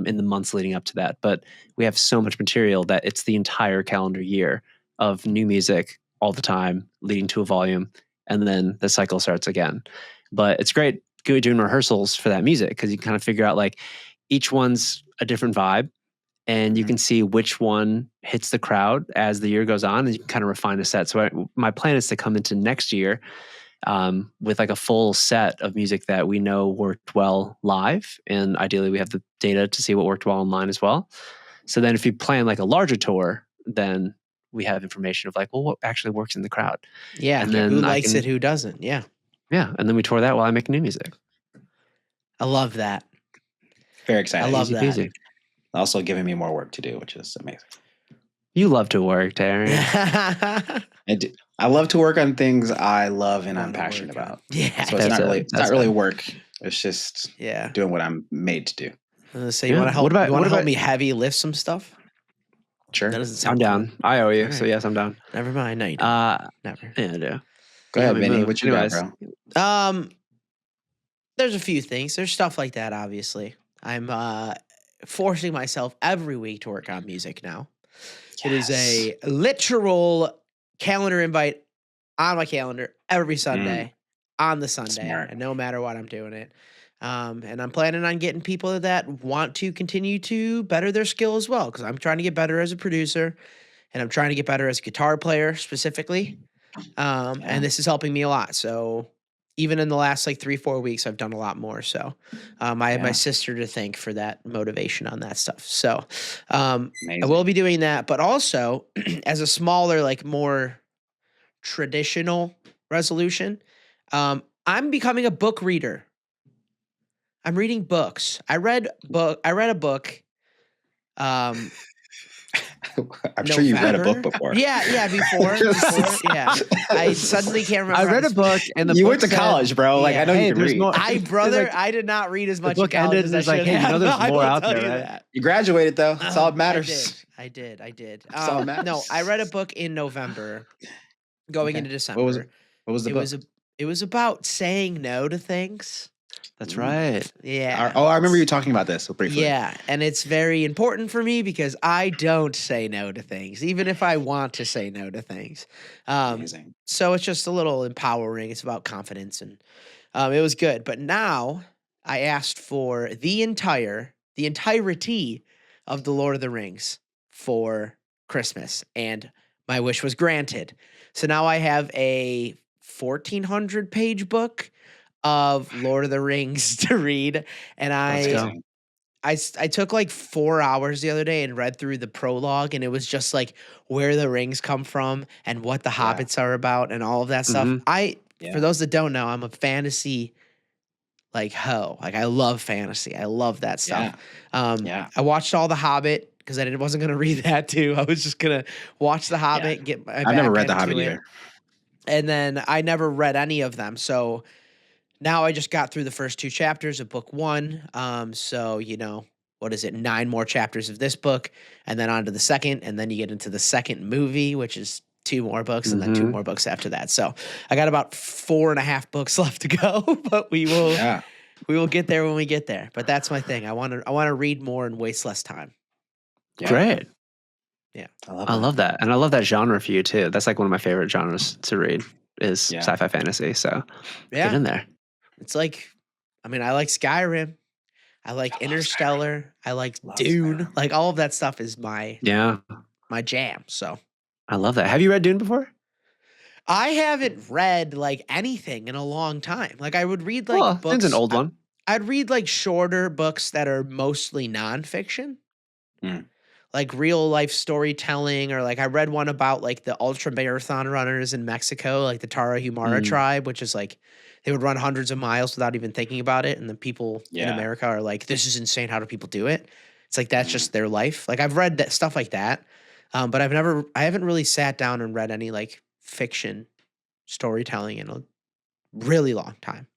in the months leading up to that. But we have so much material that it's the entire calendar year of new music all the time, leading to a volume, and then the cycle starts again. But it's great doing rehearsals for that music, because you kind of figure out like each one's a different vibe, and you can see which one hits the crowd as the year goes on, and you can kind of refine the set. So my plan is to come into next year with like a full set of music that we know worked well live, and ideally we have the data to see what worked well online as well. So then if you plan like a larger tour, then we have information of like, well, what actually works in the crowd? Yeah, and then who likes it, who doesn't? Yeah, and then we tour that while I make new music. I love that. Very exciting. I love that. Easy. Also giving me more work to do, which is amazing. You love to work, Terry. I do. I love to work on things I love and I'm passionate about. Yeah. So it's not really work. It's just doing what I'm made to do. So you want to help? You want to help me heavy lift some stuff? Sure. That doesn't sound I'm down. Cool. I owe you. Right. So yes, I'm down. Never mind. No, you don't. Never. Yeah, I do. Go ahead, Vinny. What you got, bro? There's a few things. There's stuff like that, obviously. I'm forcing myself every week to work on music now. Yes. It is a literal calendar invite on my calendar every Sunday on the Sunday. Smart. And no matter what, I'm doing it. And I'm planning on getting people that want to continue to better their skill as well, because I'm trying to get better as a producer, and I'm trying to get better as a guitar player specifically. And this is helping me a lot. So even in the last like 3-4 weeks, I've done a lot more. So I have my sister to thank for that motivation on that stuff. So I will be doing that, but also as a smaller, like more traditional resolution, I'm becoming a book reader. I'm reading books. I read a book. I'm sure you've read a book before. Yeah, before. Yeah. I suddenly can't remember. I read a book, and you went to college, bro. Like, I know you can read. More, I did not read as much in college as I should hey, have. There's more out there, right? That. You graduated, though. That's all that matters. I did. That's all that matters. No, I read a book in November, going into December. What was the book? It was about saying no to things. That's right. Yeah. I remember you talking about this briefly. Yeah, and it's very important for me because I don't say no to things, even if I want to say no to things. Amazing. So it's just a little empowering. It's about confidence, and it was good. But now I asked for the entirety of the Lord of the Rings for Christmas, and my wish was granted. So now I have a 1,400-page book of Lord of the Rings to read, and I took like 4 hours the other day and read through the prologue, and it was just like where the rings come from and what the hobbits are about and all of that stuff. For those that don't know, I'm a fantasy hoe. Like, I love fantasy. I love that stuff. I watched all the Hobbit because I wasn't going to read that too. I was just going to watch the Hobbit. I've never read the Hobbit either. And then I never read any of them. So now I just got through the first 2 chapters of book 1. So, what is it? 9 more chapters of this book, and then on to the second. And then you get into the second movie, which is 2 more books, and then 2 more books after that. So I got about 4.5 books left to go, but we will get there when we get there. But that's my thing. I want to read more and waste less time. Yeah. Great. Yeah. I love that. And I love that genre for you too. That's like one of my favorite genres to read is sci-fi fantasy. So get in there. It's like, I like Skyrim. I like Interstellar. I like Dune. Skyrim. Like, all of that stuff is my jam. So I love that. Have you read Dune before? I haven't read like anything in a long time. Like, I would read books. It's an old one. I'd read like shorter books that are mostly nonfiction. Like real life storytelling, or like I read one about like the ultra marathon runners in Mexico, like the Tarahumara tribe, which is like they would run hundreds of miles without even thinking about it. And the people in America are like, this is insane. How do people do it? It's like, that's just their life. Like, I've read that stuff like that. But I haven't really sat down and read any like fiction storytelling in a really long time.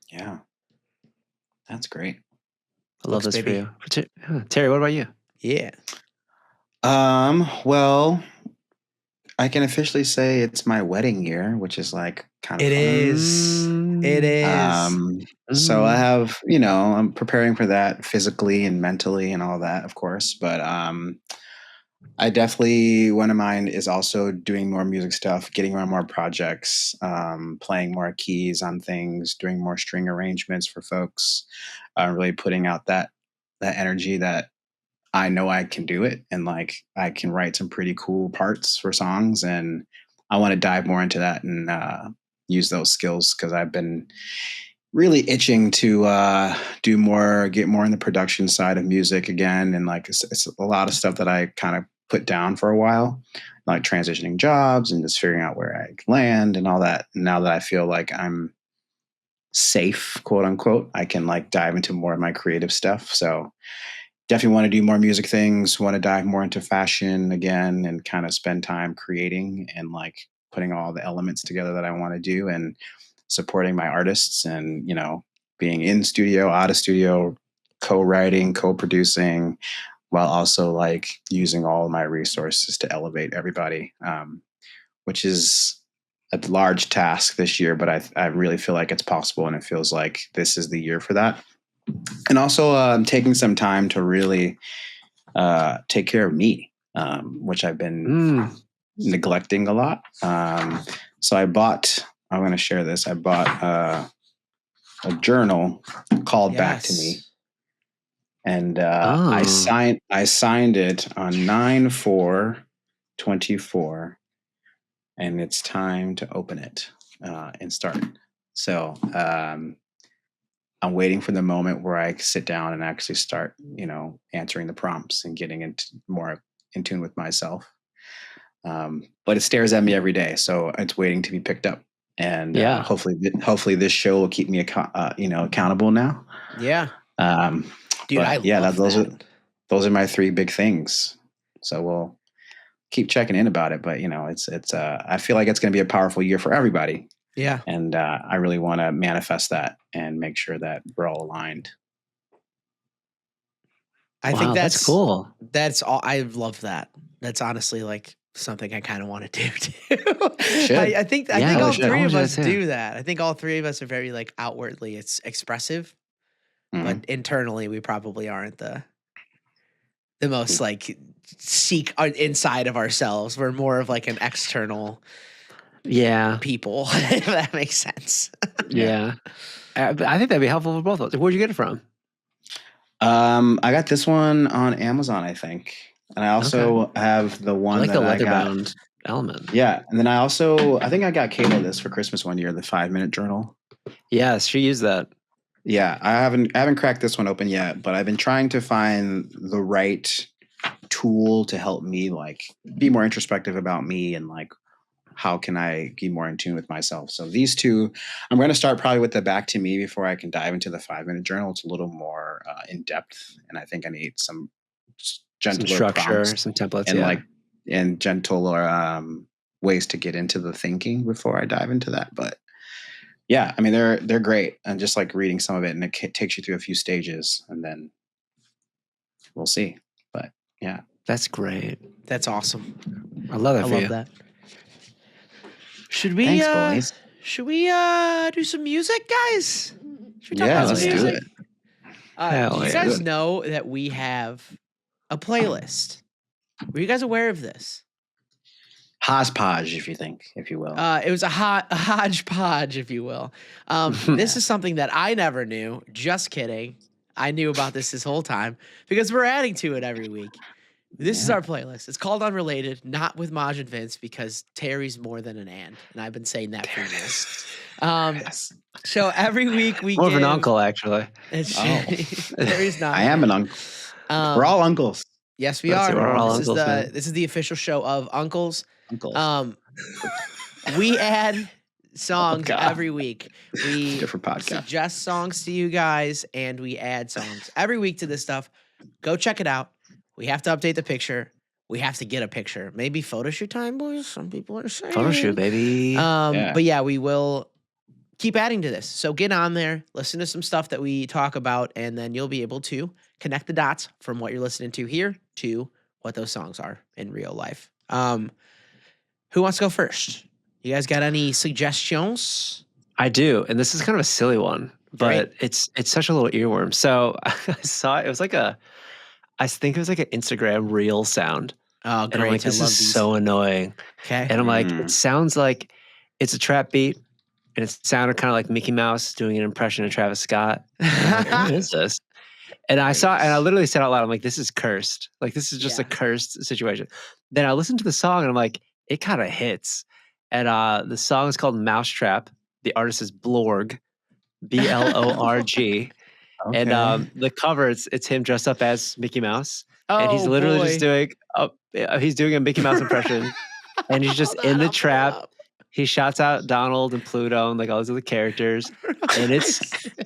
Yeah. That's great. I love this for you. Terry, what about you? Yeah. Well, I can officially say it's my wedding year, which is like kind of fun. It is. So I have, I'm preparing for that physically and mentally and all that, of course. But I definitely, one of mine is also doing more music stuff, getting on more projects, playing more keys on things, doing more string arrangements for folks, really putting out that energy that I know I can do it, and like I can write some pretty cool parts for songs, and I want to dive more into that and use those skills because I've been really itching to do more, get more in the production side of music again, and like it's a lot of stuff that I kind of put down for a while, like transitioning jobs and just figuring out where I land and all that. And now that I feel like I'm safe, quote unquote, I can like dive into more of my creative stuff. So definitely want to do more music things, want to dive more into fashion again and kind of spend time creating and like putting all the elements together that I want to do and supporting my artists and, being in studio, out of studio, co-writing, co-producing, while also like using all of my resources to elevate everybody, which is a large task this year, but I really feel like it's possible, and it feels like this is the year for that. And also taking some time to really take care of me, which I've been neglecting a lot. So I'm going to share this. I bought a journal called Back to Me. And I signed it on 9/4/24. and it's time to open it and start. So I'm waiting for the moment where I sit down and actually start, answering the prompts and getting into more in tune with myself. But it stares at me every day, so it's waiting to be picked up. And hopefully this show will keep me accountable now. Yeah. Dude, those are my 3 big things. So we'll keep checking in about it. But it's I feel like it's going to be a powerful year for everybody. Yeah. And I really want to manifest that and make sure that we're all aligned. I think that's cool. That's all. I love that. That's honestly like something I kind of want to do too. I think all 3 of us do that. I think all 3 of us are very like outwardly it's expressive, but internally we probably aren't the most like seek inside of ourselves. We're more of like an external people, if that makes sense. I think that'd be helpful for both of us. Where'd you get it from? I got this one on Amazon, I think. And I also have the one I like the leather-bound element. Yeah. And then I think I got Kayla this for Christmas one year, the 5-minute journal. Yes, she used that. Yeah. I haven't cracked this one open yet, but I've been trying to find the right tool to help me like be more introspective about me and like how can I be more in tune with myself. So these 2, I'm going to start probably with the back to me before I can dive into the 5-minute journal. It's a little more in depth, and I think I need some gentler structure, prompts, some templates, and gentler ways to get into the thinking before I dive into that. But yeah, I mean they're great, and just like reading some of it, and it takes you through a few stages, and then we'll see. But yeah, that's great. That's awesome. I love that. I love that. Should we Thanks, boys. Should we do some music, guys? Should we talk about let's some music? do it. Do you guys know that we have a playlist? Were you guys aware of this? Hodgepodge, if you will. It was a hodgepodge, if you will. This is something that I never knew. Just kidding. I knew about this whole time because we're adding to it every week. This is our playlist. It's called Unrelated, not with Maj and Vince because Terry's more than an aunt, and I've been saying that for years. So every week we more of an uncle, actually. Terry's not. I am an uncle. We're all uncles. Yes, we are. We're all uncles, this is the official show of Uncles. We add songs every week. We suggest songs to you guys, and we add songs every week to this stuff. Go check it out. We have to update the picture. We have to get a picture. Maybe photo shoot time, boys. Some people are saying. Photo shoot, baby. But yeah, we will keep adding to this. So get on there, listen to some stuff that we talk about, and then you'll be able to connect the dots from what you're listening to here to what those songs are in real life. Who wants to go first? You guys got any suggestions? I do, and this is kind of a silly one, but it's such a little earworm. So I saw it. It was like I think it was like an Instagram reel sound. Oh, great. And I'm like, this is so annoying. Okay. And I'm like, it sounds like it's a trap beat. And it sounded kind of like Mickey Mouse doing an impression of Travis Scott. Like, what is this? And I literally said out loud, I'm like, this is cursed. Like, this is just a cursed situation. Then I listened to the song and I'm like, it kind of hits. And the song is called Mousetrap. The artist is Blorg, Blorg. Okay. And the cover, it's him dressed up as Mickey Mouse. And he's literally just doing a Mickey Mouse impression. And he's just in the trap. He shouts out Donald and Pluto and like all those other characters. And it's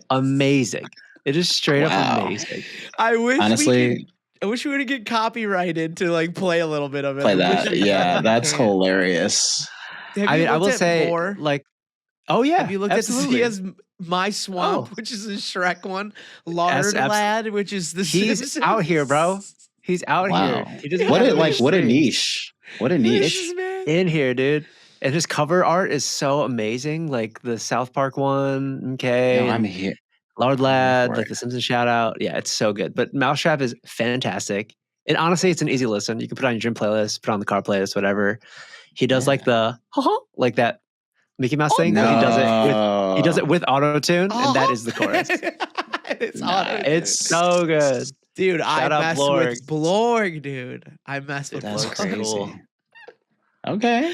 amazing. It is straight up amazing. I wish we would get copyrighted to like play a little bit of it. Play that. Yeah, that's hilarious. I will say more? Like, oh yeah. Have you looked at he has My Swamp, which is a Shrek one. Lard Lad, which is the He's out here, bro. He's out here. He doesn't what a niche. What a niche. In here, dude. And his cover art is so amazing. Like the South Park one, okay. No, I'm here. Lard Lad, like the Simpsons shout out. Yeah, it's so good. But Mousetrap is fantastic. And honestly, it's an easy listen. You can put it on your gym playlist, put it on the car playlist, whatever. He does like the like that Mickey Mouse thing. No. He does it with auto-tune, and that is the chorus. It's so good. Dude, I messed with Blorg, dude. I messed with That's Blorg. crazy. Okay.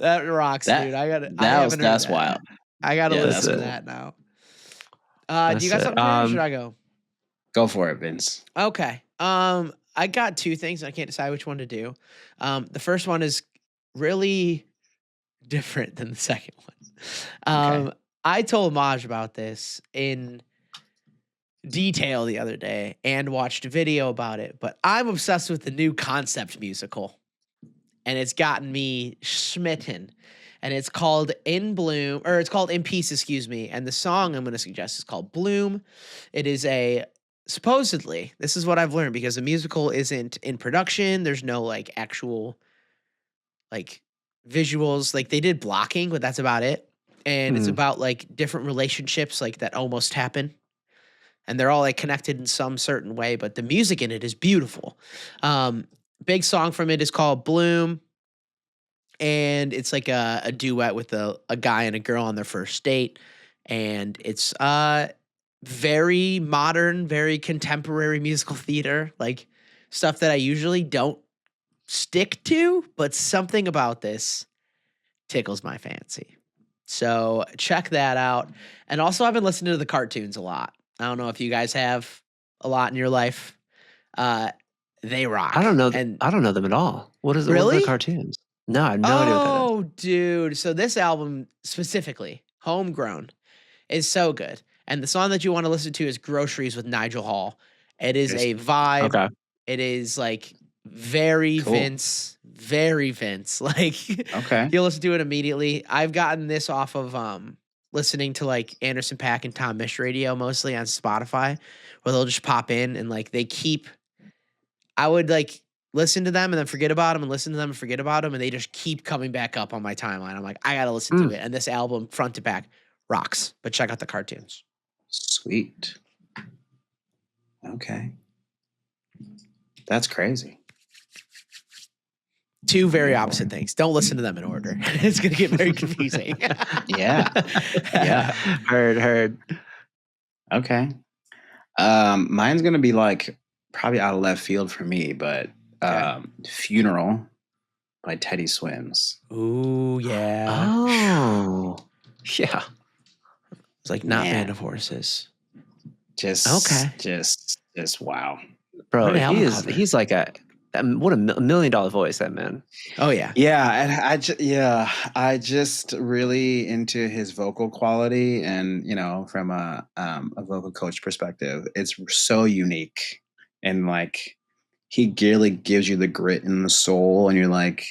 That rocks, dude. That's wild. I gotta listen to that now. Do you got something for me, or should I go? Go for it, Vince. Okay. I got two things. And I can't decide which one to do. The first one is really different than the second one. Okay. I told Maj about this in detail the other day and watched a video about it, but I'm obsessed with the new concept musical, and it's gotten me smitten. And it's called In Peace, excuse me. And the song I'm going to suggest is called Bloom. It is supposedly, this is what I've learned, because the musical isn't in production. There's no like actual like visuals. Like they did blocking, but that's about it. And it's about like different relationships like that almost happen. And they're all like connected in some certain way, but the music in it is beautiful. Big song from it is called Bloom. And it's like a duet with a guy and a girl on their first date. And it's very modern, very contemporary musical theater, like stuff that I usually don't stick to, but something about this tickles my fancy. So check that out. And also I've been listening to the cartoons a lot. I don't know if you guys have a lot in your life. They rock. I don't know. I don't know them at all. What are the cartoons? No, I have no idea what that is. Oh, dude. So this album specifically, Homegrown, is so good. And the song that you want to listen to is Groceries with Nigel Hall. It is a vibe. Okay. It is like very cool. Very Vince. Like, okay. You'll listen to it immediately. I've gotten this off of listening to like Anderson .Paak and Tom Misch radio, mostly on Spotify, where they'll just pop in and like I would like listen to them and then forget about them and listen to them and forget about them. And they just keep coming back up on my timeline. I'm like, I got to listen to it. And this album front to back rocks, but check out the cartoons. Sweet. Okay. That's crazy. Two very opposite things. Don't listen to them in order. It's going to get very confusing. Yeah. Heard. Okay. Mine's going to be like probably out of left field for me, but Funeral by Teddy Swims. Ooh, yeah. Oh. Yeah. It's like not Band of Horses. Just wow. Bro, he's like what a $1 million voice, that man. Oh yeah. Yeah, I just really into his vocal quality, and from a vocal coach perspective, it's so unique, and like he really gives you the grit and the soul, and you're like,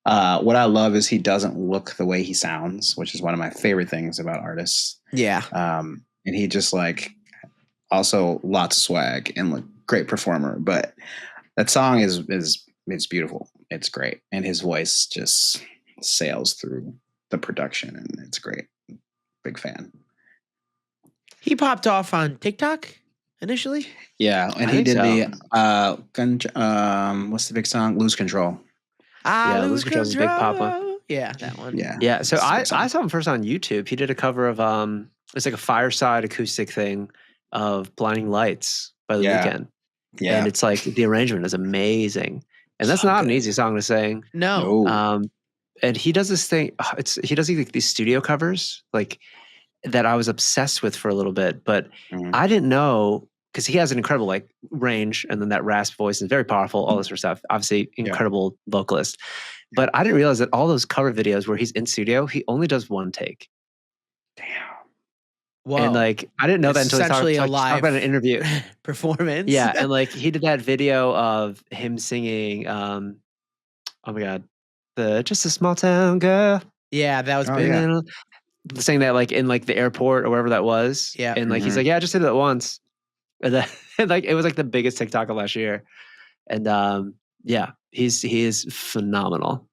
what I love is he doesn't look the way he sounds, which is one of my favorite things about artists. Yeah. And he just like also lots of swag and like great performer, but that song is beautiful. It's great. And his voice just sails through the production, and it's great. Big fan. He popped off on TikTok initially. Yeah. And he did what's the big song? Lose Control. Lose Control is a big pop one. Yeah, that one. Yeah. So I saw him first on YouTube. He did a cover of it's like a fireside acoustic thing of Blinding Lights by The Weeknd. Yeah. And it's like the arrangement is amazing. And that's not an easy song to sing. No. And he does this thing. He does these studio covers like that I was obsessed with for a little bit, but I didn't know, because he has an incredible like range, and then that rasp voice is very powerful, all this sort of stuff. Obviously, incredible vocalist. But I didn't realize that all those cover videos where he's in studio, he only does one take. Damn. Whoa. And like I didn't know that until he talked about an interview performance. Yeah, and like he did that video of him singing oh my god, the Just a Small Town Girl. Yeah, that was big. Yeah. Saying that like in like the airport or wherever that was. Yeah. And like he's like, I just did it once. And then like it was like the biggest TikTok of last year. And he is phenomenal.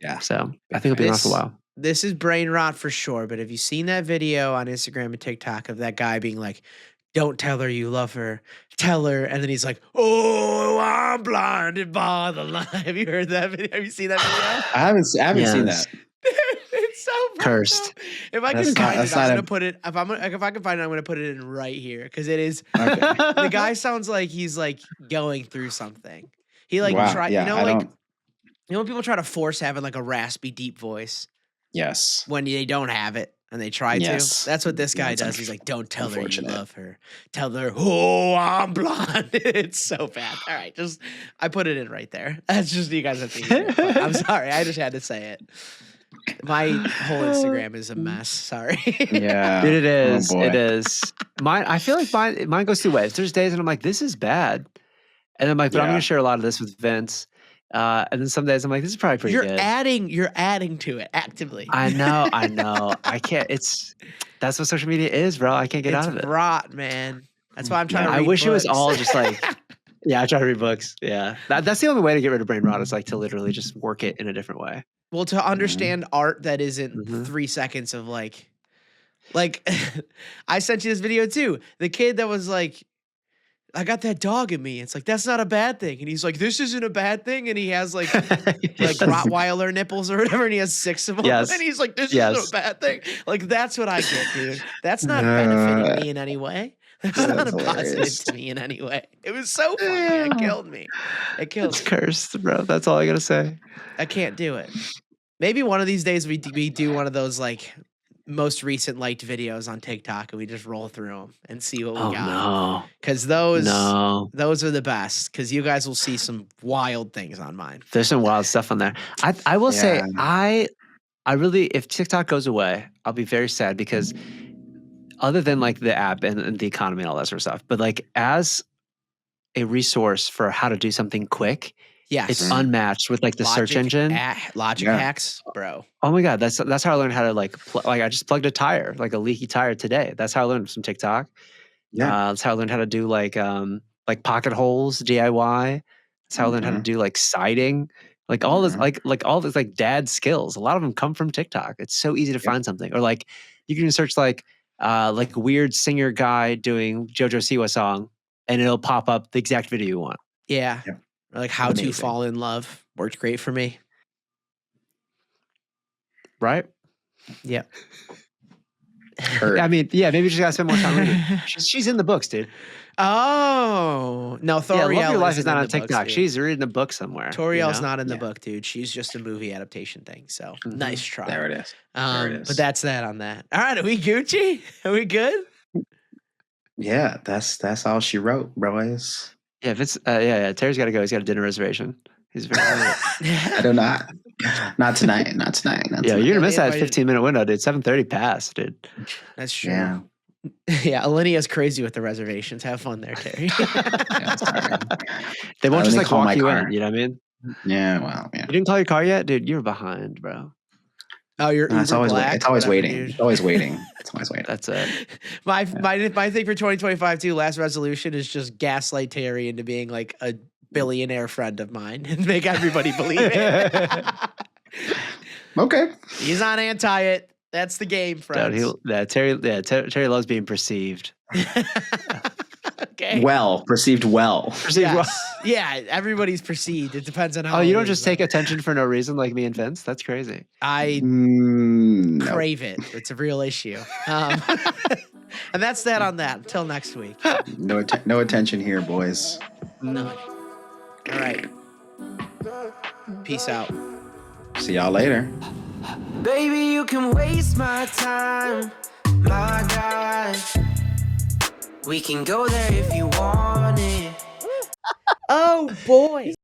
Yeah. So I think it'll be around for a while. This is brain rot for sure, but have you seen that video on Instagram and TikTok of that guy being like, don't tell her you love her, tell her, and then he's like, oh, I'm blinded by the light. Have you heard that video? Have you seen that video? I haven't seen that. It's so cursed. If I can find it, I'm gonna put it. If I can find it, I'm gonna put it in right here, because it is. Okay. The guy sounds like he's like going through something. He like tried, You know when people try to force having like a raspy, deep voice? Yes. When they don't have it and they try to. That's what this guy does. He's like, don't tell her you love her. Tell her, oh, I'm blonde. It's so bad. All right, I put it in right there. That's just you guys have to hear it. I'm sorry. I just had to say it. My whole Instagram is a mess. Sorry. Yeah. Dude, it is. It is. I feel like mine goes two ways. There's days and I'm like, this is bad. And I'm like, but I'm going to share a lot of this with Vince. And then some days I'm like, this is probably pretty good. You're adding to it actively. I know. I can't. That's what social media is, bro. I can't get out of it. It's rot, man. That's why I'm trying to read I wish books. It was all just like, I try to read books. Yeah. That's the only way to get rid of brain rot is like to literally just work it in a different way. Well, to understand art that isn't 3 seconds of like I sent you this video too. The kid that was like, I got that dog in me. It's like, that's not a bad thing. And he's like, this isn't a bad thing. And he has like Rottweiler nipples or whatever. And he has 6 of them. Yes. And he's like, this isn't a bad thing. Like, that's what I get, dude. That's not benefiting me in any way. That's not a positive to me in any way. It was so funny. It killed me. It's cursed, bro. That's all I got to say. I can't do it. Maybe one of these days we do one of those like most recent liked videos on TikTok and we just roll through them and see what we got. No. Because those are the best. Because you guys will see some wild things on mine. There's some wild stuff on there. I will say I really, if TikTok goes away, I'll be very sad because other than like the app and the economy and all that sort of stuff, but like as a resource for how to do something quick, it's unmatched with like the search engine. Logic hacks, bro. Oh my God. That's how I learned how to like I just plugged a tire, like a leaky tire today. That's how I learned from TikTok. Yeah. That's how I learned how to do like pocket holes, DIY. That's how I learned how to do like siding. Like all this, like all this like dad skills. A lot of them come from TikTok. It's so easy to find something. Or like you can search like weird singer guy doing JoJo Siwa song and it'll pop up the exact video you want. Yeah. Or like how to fall in love. Worked great for me. Right? Yeah. I mean, maybe you just gotta spend more time reading. She's in the books, dude. Oh. No, Toriel. Love Your Life is not on TikTok. Books, she's reading a book somewhere. Toriel's not in the book, dude. She's just a movie adaptation thing. So nice try. There it is. But that's that on that. All right, are we Gucci? Are we good? Yeah, that's all she wrote, boys. Yeah, if it's Terry's got to go. He's got a dinner reservation. He's very. I do not. Not tonight. Not tonight. You're gonna miss that 15-minute window, dude. 7:30 passed, dude. That's true. Yeah, Alinia's crazy with the reservations. Have fun there, Terry. They won't just like walk you in. You know what I mean? Yeah. Well. Yeah. You didn't call your car yet, dude. You're behind, bro. Oh, you're. It's always black, it's always waiting. Dude. It's always waiting. It's always waiting. That's it. My thing for 2025 too. Last resolution is just gaslight Terry into being like a billionaire friend of mine and make everybody believe it. Okay. He's not anti it. That's the game, friends. Terry loves being perceived. Okay. Perceived well. Perceived well. Yeah, everybody's perceived. It depends on how. Oh, you don't just take attention for no reason like me and Vince? That's crazy. I crave it. It's a real issue. And that's that on that. Until next week. No attention here, boys. None. All right. Peace out. See y'all later. Baby, you can waste my time, my God. We can go there if you want it. Oh boy.